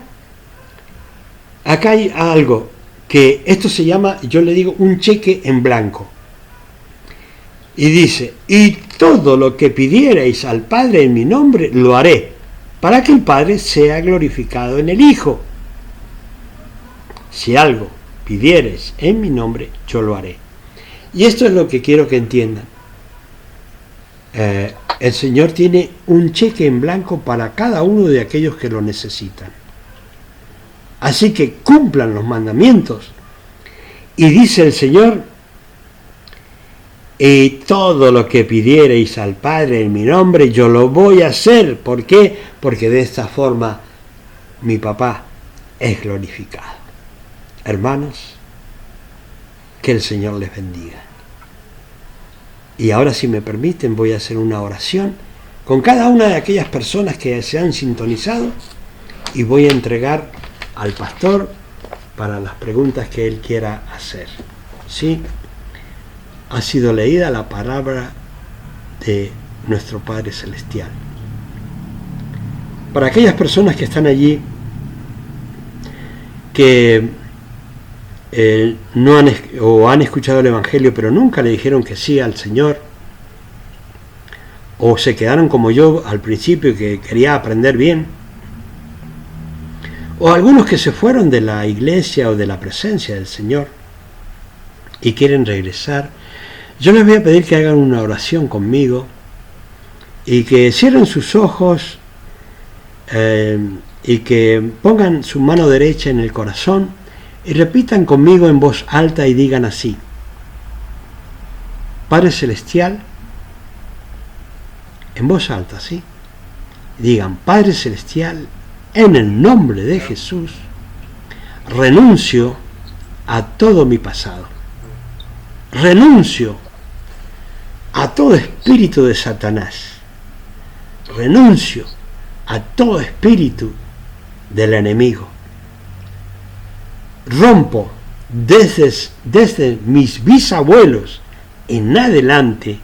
hay algo que esto se llama, yo le digo, un cheque en blanco. Y dice, y todo lo que pidierais al Padre en mi nombre, lo haré, para que el Padre sea glorificado en el Hijo. Si algo pidierais en mi nombre, yo lo haré. Y esto es lo que quiero que entiendan. El Señor tiene un cheque en blanco para cada uno de aquellos que lo necesitan. Así que cumplan los mandamientos. Y dice el Señor, y todo lo que pidierais al Padre en mi nombre, yo lo voy a hacer. ¿Por qué? porque de esta forma mi papá es glorificado. Hermanos, que el Señor les bendiga. Y ahora, si me permiten, voy a hacer una oración con cada una de aquellas personas que se han sintonizado y voy a entregar al pastor para las preguntas que él quiera hacer. ¿Sí? Ha sido leída la palabra de nuestro Padre Celestial. Para aquellas personas que están allí, que no han escuchado el Evangelio, pero nunca le dijeron que sí al Señor, o se quedaron como yo al principio, que quería aprender bien, o algunos que se fueron de la iglesia o de la presencia del Señor y quieren regresar, yo les voy a pedir que hagan una oración conmigo y que cierren sus ojos y que pongan su mano derecha en el corazón y repitan conmigo en voz alta y digan así: Padre Celestial, en voz alta, ¿sí? Digan: Padre Celestial, en el nombre de Jesús, renuncio a todo mi pasado. Renuncio a todo espíritu de Satanás. Renuncio a todo espíritu del enemigo. Rompo desde mis bisabuelos en adelante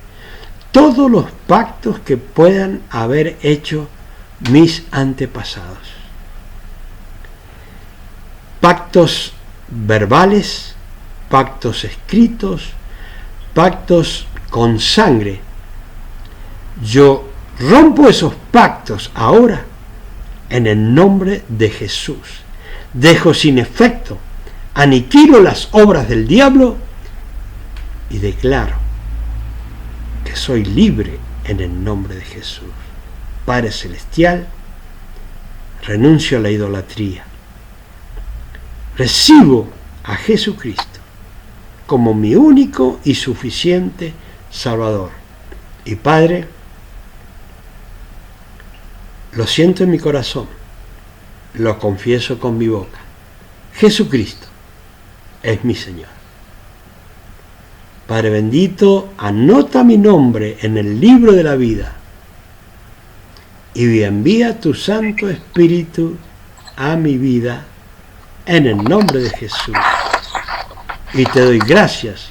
todos los pactos que puedan haber hecho mis antepasados. Pactos verbales, pactos escritos, pactos con sangre. Yo rompo esos pactos ahora en el nombre de Jesús. Dejo sin efecto, aniquilo las obras del diablo y declaro que soy libre en el nombre de Jesús. Padre Celestial, renuncio a la idolatría. Recibo a Jesucristo como mi único y suficiente Salvador. Y Padre, lo siento en mi corazón, lo confieso con mi boca. Jesucristo es mi Señor. Padre bendito, anota mi nombre en el libro de la vida y envía tu Santo Espíritu a mi vida en el nombre de Jesús. Y te doy gracias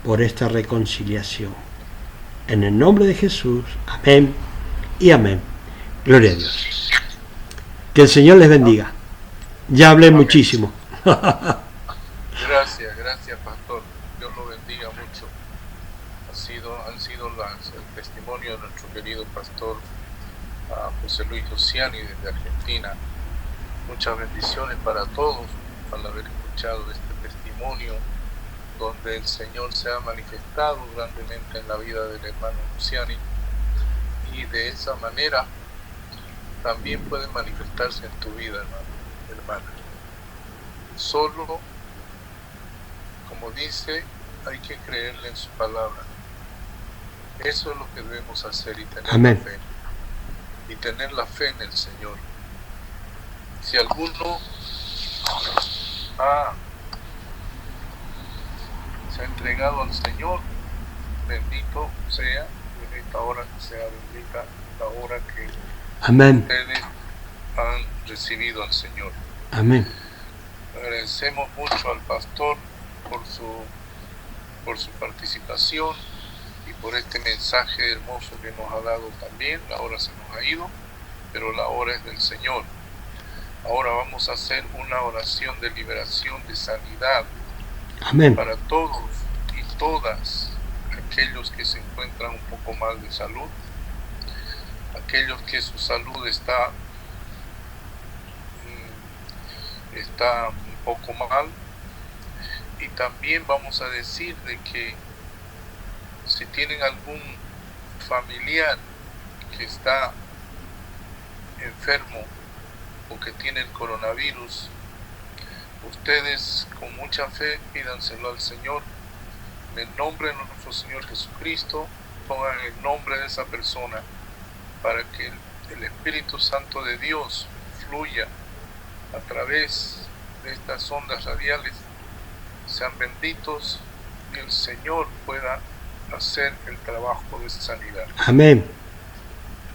por esta reconciliación. En el nombre de Jesús, amén y amén. Gloria a Dios. Que el Señor les bendiga. Ya hablé muchísimo. Gracias, pastor. Dios lo bendiga mucho. Han sido el testimonio de nuestro querido pastor José Luis Luciani desde Argentina. Muchas bendiciones para todos al haber escuchado este testimonio, donde el Señor se ha manifestado grandemente en la vida del hermano Luciani, y de esa manera también puede manifestarse en tu vida, hermana. Solo, como dice, hay que creerle en su palabra. Eso es lo que debemos hacer y tener Amén. la fe. Y tener la fe en el Señor. Si alguno se ha entregado al Señor, bendito sea, en esta hora que sea bendita la hora que Amén. ustedes han recibido al Señor. Amén. Agradecemos mucho al pastor por su participación y por este mensaje hermoso que nos ha dado también. La hora se nos ha ido, pero la hora es del Señor. Ahora vamos a hacer una oración de liberación, de sanidad. Amén. Para todos y todas aquellos que se encuentran un poco mal de salud, aquellos que su salud está un poco mal, y también vamos a decir de que si tienen algún familiar que está enfermo o que tiene el coronavirus, ustedes con mucha fe pídanselo al Señor en el nombre de nuestro Señor Jesucristo. Pongan el nombre de esa persona para que el Espíritu Santo de Dios fluya a través de estas ondas radiales. Sean benditos y el Señor pueda hacer el trabajo de sanidad. Amén.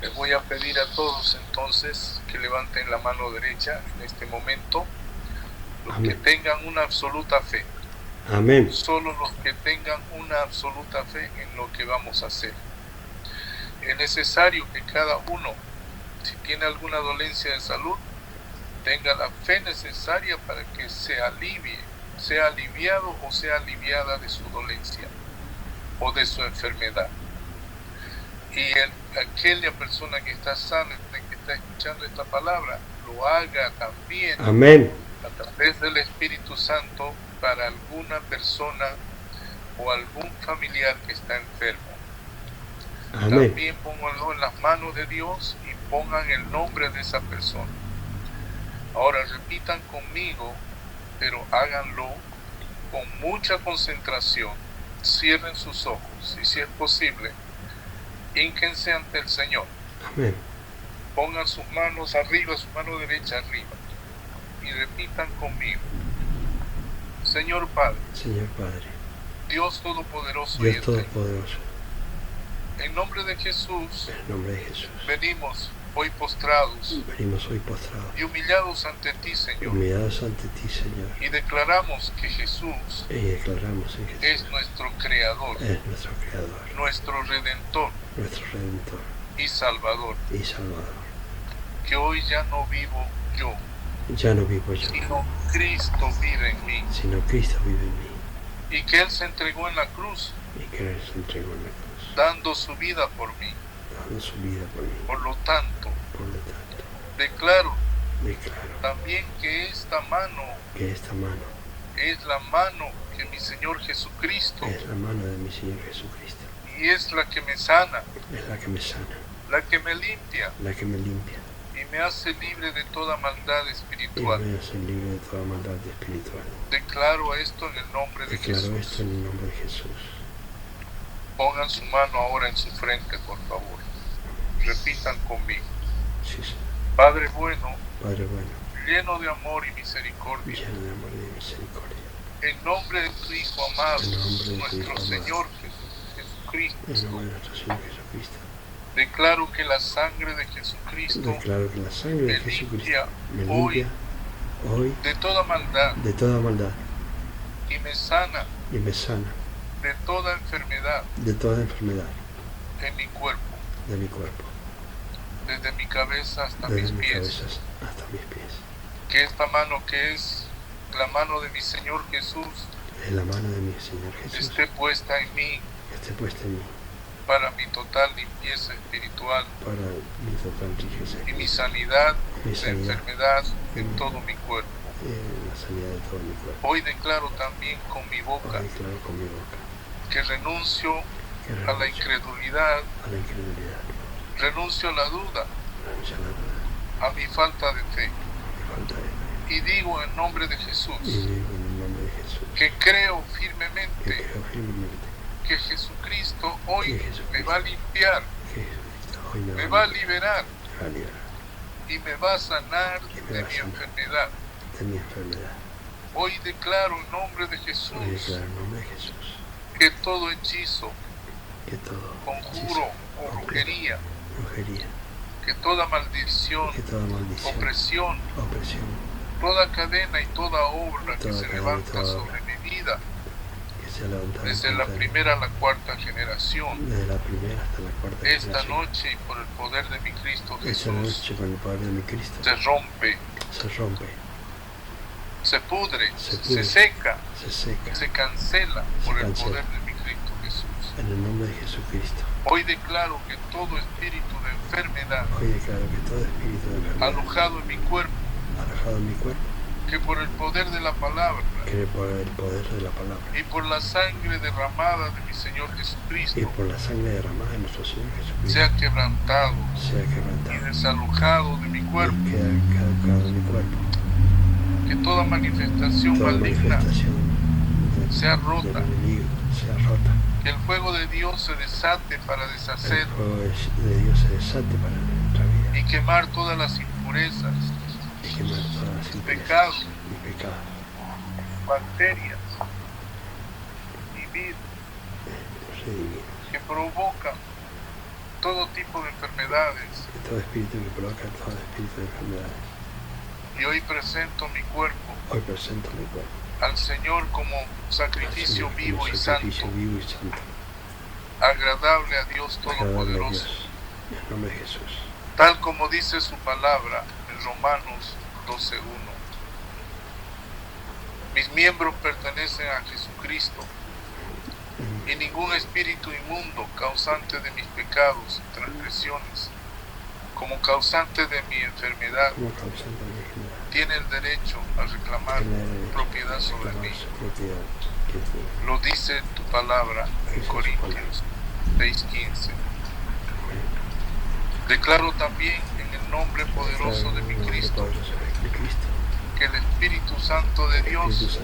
Les voy a pedir a todos entonces que levanten la mano derecha en este momento, los Amén. que tengan una absoluta fe. Amén. Solo los que tengan una absoluta fe en lo que vamos a hacer. Es necesario que cada uno, si tiene alguna dolencia de salud, tenga la fe necesaria para que se alivie, sea aliviado o sea aliviada de su dolencia o de su enfermedad. Y aquella persona que está sana, que está escuchando esta palabra, lo haga también Amén. a través del Espíritu Santo para alguna persona o algún familiar que está enfermo. Amén. También pónganlo en las manos de Dios y pongan el nombre de esa persona. Ahora repitan conmigo, pero háganlo con mucha concentración. Cierren sus ojos y, si es posible, hínquense ante el Señor. Amén. Pongan sus manos arriba, su mano derecha arriba, y repitan conmigo. Señor Padre, Señor Padre, Dios Todopoderoso y Dios eterno, Todopoderoso, en nombre de Jesús, en el nombre de Jesús, venimos hoy postrados venimos hoy postrados y humillados ante ti, Señor, humillados ante ti, Señor, y declaramos que Jesús y declaramos en Jesús es nuestro Creador, es nuestro Creador, nuestro Redentor nuestro Redentor y Salvador, y Salvador. que hoy ya no vivo yo, Ya no vivo yo, sino Cristo vive en mí, sino Cristo vive en mí, y que Él se entregó en la cruz, y que Él se entregó en la cruz, dando su vida por mí. dando su vida por mí. Por lo tanto, Por lo tanto, declaro declaro también que esta mano que esta mano es la mano que mi Señor Jesucristo, es la mano de mi Señor Jesucristo, y es la que me sana, es la que me sana, la que me limpia la que me limpia, y me hace libre de toda maldad y espiritual. me hace libre de toda maldad espiritual. Declaro esto en el nombre de Declaro Jesús. esto en el nombre de Jesús. Pongan su mano ahora en su frente, por favor. Repitan conmigo. Sí, Señor. Padre bueno, Padre bueno, lleno de amor y misericordia, lleno de amor y de misericordia, en nombre de tu Hijo amado, en nombre de tu nuestro Hijo amado, Señor Jesucristo, en nombre de nuestro Señor Jesucristo, declaro que la sangre de Jesucristo declaro que la sangre de me Jesucristo limpia me hoy limpia hoy de toda maldad de toda maldad y me sana y me sana de toda enfermedad de toda enfermedad en mi cuerpo, de mi cuerpo, desde mi cabeza hasta desde mis mi pies. cabeza hasta mis pies. Que esta mano, que es la mano de mi Señor Jesús, Es la mano de mi Señor Jesús esté puesta en mí que esté puesta en mí para mi total limpieza espiritual para mi total riqueza y mi sanidad Mi de sanidad. enfermedad en todo mi cuerpo. la sanidad de todo mi cuerpo. Hoy declaro también con mi boca Hoy declaro con mi boca que renuncio que a la renuncio incredulidad, a la incredulidad, renuncio a la duda, renuncio a la duda, a mi falta de fe. mi falta de fe. Y digo en nombre de Jesús Y digo en el nombre de Jesús que creo que firmemente creo firmemente que Jesucristo hoy Que Jesucristo me va a limpiar, que Jesucristo hoy me va a liberar me va a liberar y me va a sanar Y me de va a mi sanar. enfermedad. de mi enfermedad. Hoy declaro en nombre de Hoy Jesús declaro en el nombre de Jesús que todo hechizo, que todo conjuro o brujería, brujería, que toda maldición, que toda maldición, opresión, opresión, toda cadena y toda obra que Toda se cadena y levanta toda sobre mi vida, que se ha levantado desde la contra mí, primera a la cuarta generación, desde la primera hasta la cuarta esta generación. noche y por el poder de mi Cristo Esta Jesús, noche con el poder de mi Cristo se rompe, se rompe, se pudre, Se se pudre. seca, se seca se cancela por el cancela. poder de mi Cristo Jesús. en el nombre de Jesucristo. Hoy declaro que todo espíritu de enfermedad Hoy declaro que todo espíritu de enfermedad alojado en mi cuerpo, alojado en mi cuerpo, que por el poder de la palabra que por el poder de la palabra y por la sangre derramada de mi Señor y Jesucristo, por la sangre derramada de nuestro Señor Jesucristo sea quebrantado sea y quebrantado desalojado de mi cuerpo, y queda caducado en mi cuerpo. que toda manifestación Toda maligna manifestación sea del rota, enemigo sea rota. que el fuego de Dios se desate para El deshacer fuego de Dios se desate para nuestra vida y quemar todas las impurezas, pecados, bacterias y virus que provocan todo tipo de enfermedades. Todo espíritu que provoca todo espíritu de enfermedades. Y hoy presento mi cuerpo al Señor como sacrificio vivo y santo, agradable a Dios Todopoderoso, en nombre de Jesús. Tal como dice su palabra en Romanos 12:1. Mis miembros pertenecen a Jesucristo, y ningún espíritu inmundo causante de mis pecados y transgresiones, como causante de mi enfermedad, tiene el derecho a reclamar propiedad sobre mí. Lo dice tu palabra en Corintios 6:15. Declaro también en el nombre poderoso de mi Cristo que el Espíritu Santo de Dios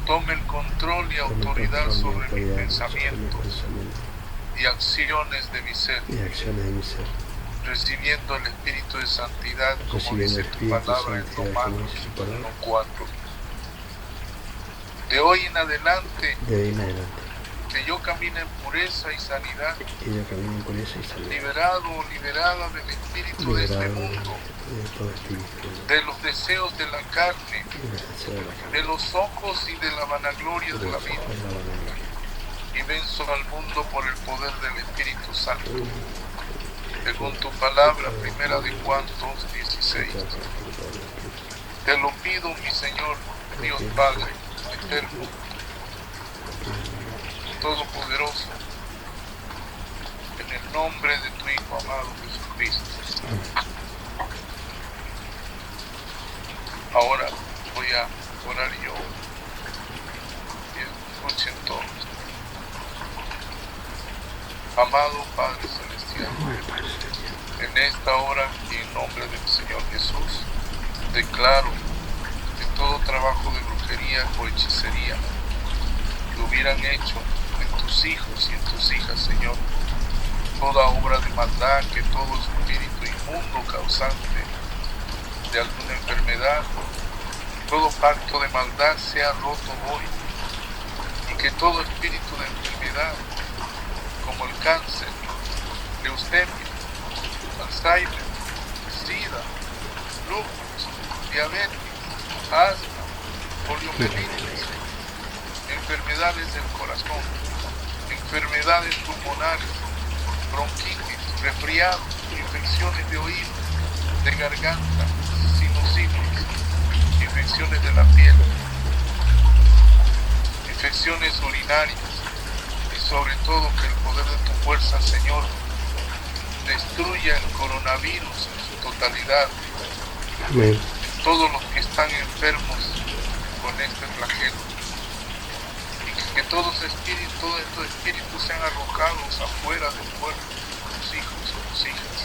tome el control y autoridad sobre mis pensamientos y acciones de mi ser, recibiendo el Espíritu de santidad, como dice tu palabra en Romanos 1:4. De hoy en adelante, que yo camine en pureza y sanidad, liberado o liberada del espíritu de este mundo, de los deseos de la carne, de los ojos y de la vanagloria de la vida, y venzo al mundo por el poder del Espíritu Santo, según tu palabra, 1 de Juan 2:16. Te lo pido, mi Señor, Dios Padre, eterno, todopoderoso, en el nombre de tu Hijo amado Jesucristo. Ahora voy a orar yo, y escuchen todos. Amado Padre Celestial, en esta hora y en nombre del Señor Jesús, declaro que todo trabajo de brujería o hechicería que hubieran hecho en tus hijos y en tus hijas, Señor, toda obra de maldad, que todo espíritu inmundo causante de alguna enfermedad, todo pacto de maldad sea roto hoy, y que todo espíritu de enfermedad, como el cáncer, leucemia, Alzheimer, SIDA, lupus, diabetes, asma, poliomielitis, enfermedades del corazón, enfermedades pulmonares, bronquitis, resfriados, infecciones de oído, de garganta, sinusitis, infecciones de la piel, infecciones urinarias, y sobre todo que el poder de tu fuerza, Señor, destruya el coronavirus en su totalidad. Amén. Todos los que están enfermos con este flagelo, y que todos estos espíritus sean arrojados afuera del cuerpo de tus hijos y tus hijas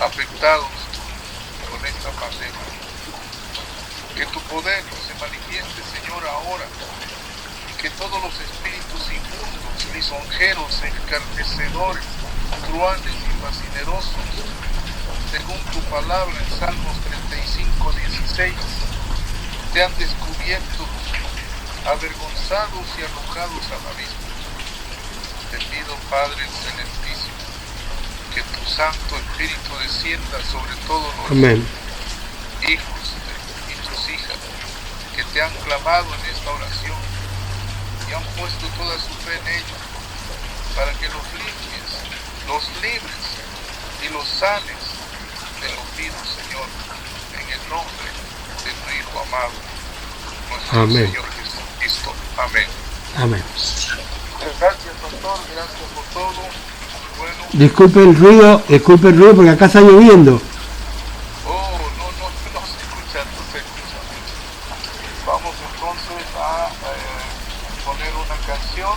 afectados con esta pandemia. Que tu poder se manifieste, Señor, ahora, y que todos los espíritus inmundos, lisonjeros, escarnecedores, crueles y fascinerosos, según tu palabra en Salmos 35:16, sean descubiertos, avergonzados y arrojados al abismo. Te pido, Padre Celestísimo, que tu Santo Espíritu descienda sobre todos los hijos y tus hijas que te han clamado en esta oración y han puesto toda su fe en ella, para que los limpies, los libres y los sanes. Te lo pido, Señor, en el nombre de tu Hijo amado, nuestro Señor Jesucristo. Amén. Amén. Gracias, pastor, gracias por todo. Bueno. Disculpe el ruido porque acá está lloviendo. Oh, no se escucha, no se escucha. Vamos entonces a poner una canción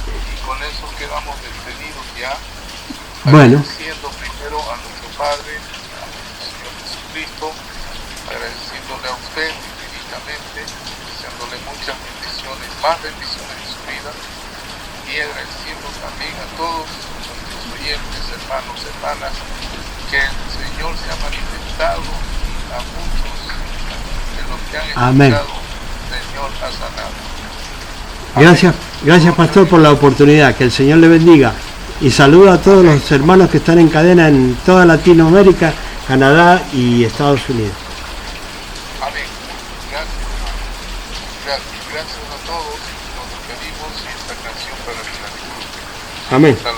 y con eso quedamos despedidos ya. Bueno. Agradeciendo primero a nuestro Padre, Señor Jesucristo, agradeciéndole a usted infinitamente, deseándole muchas bendiciones, más bendiciones en su vida, y agradeciendo también a todos nuestros oyentes, hermanos, hermanas, que el Señor se ha manifestado a muchos de los que han Amén. escuchado, Señor ha sanado. Gracias pastor por la oportunidad, que el Señor le bendiga y saluda a todos los hermanos que están en cadena en toda Latinoamérica, Canadá y Estados Unidos. Amén. Gracias, hermano. Gracias a todos. Nos despedimos y esta canción para que la disfruten. Amén. Hasta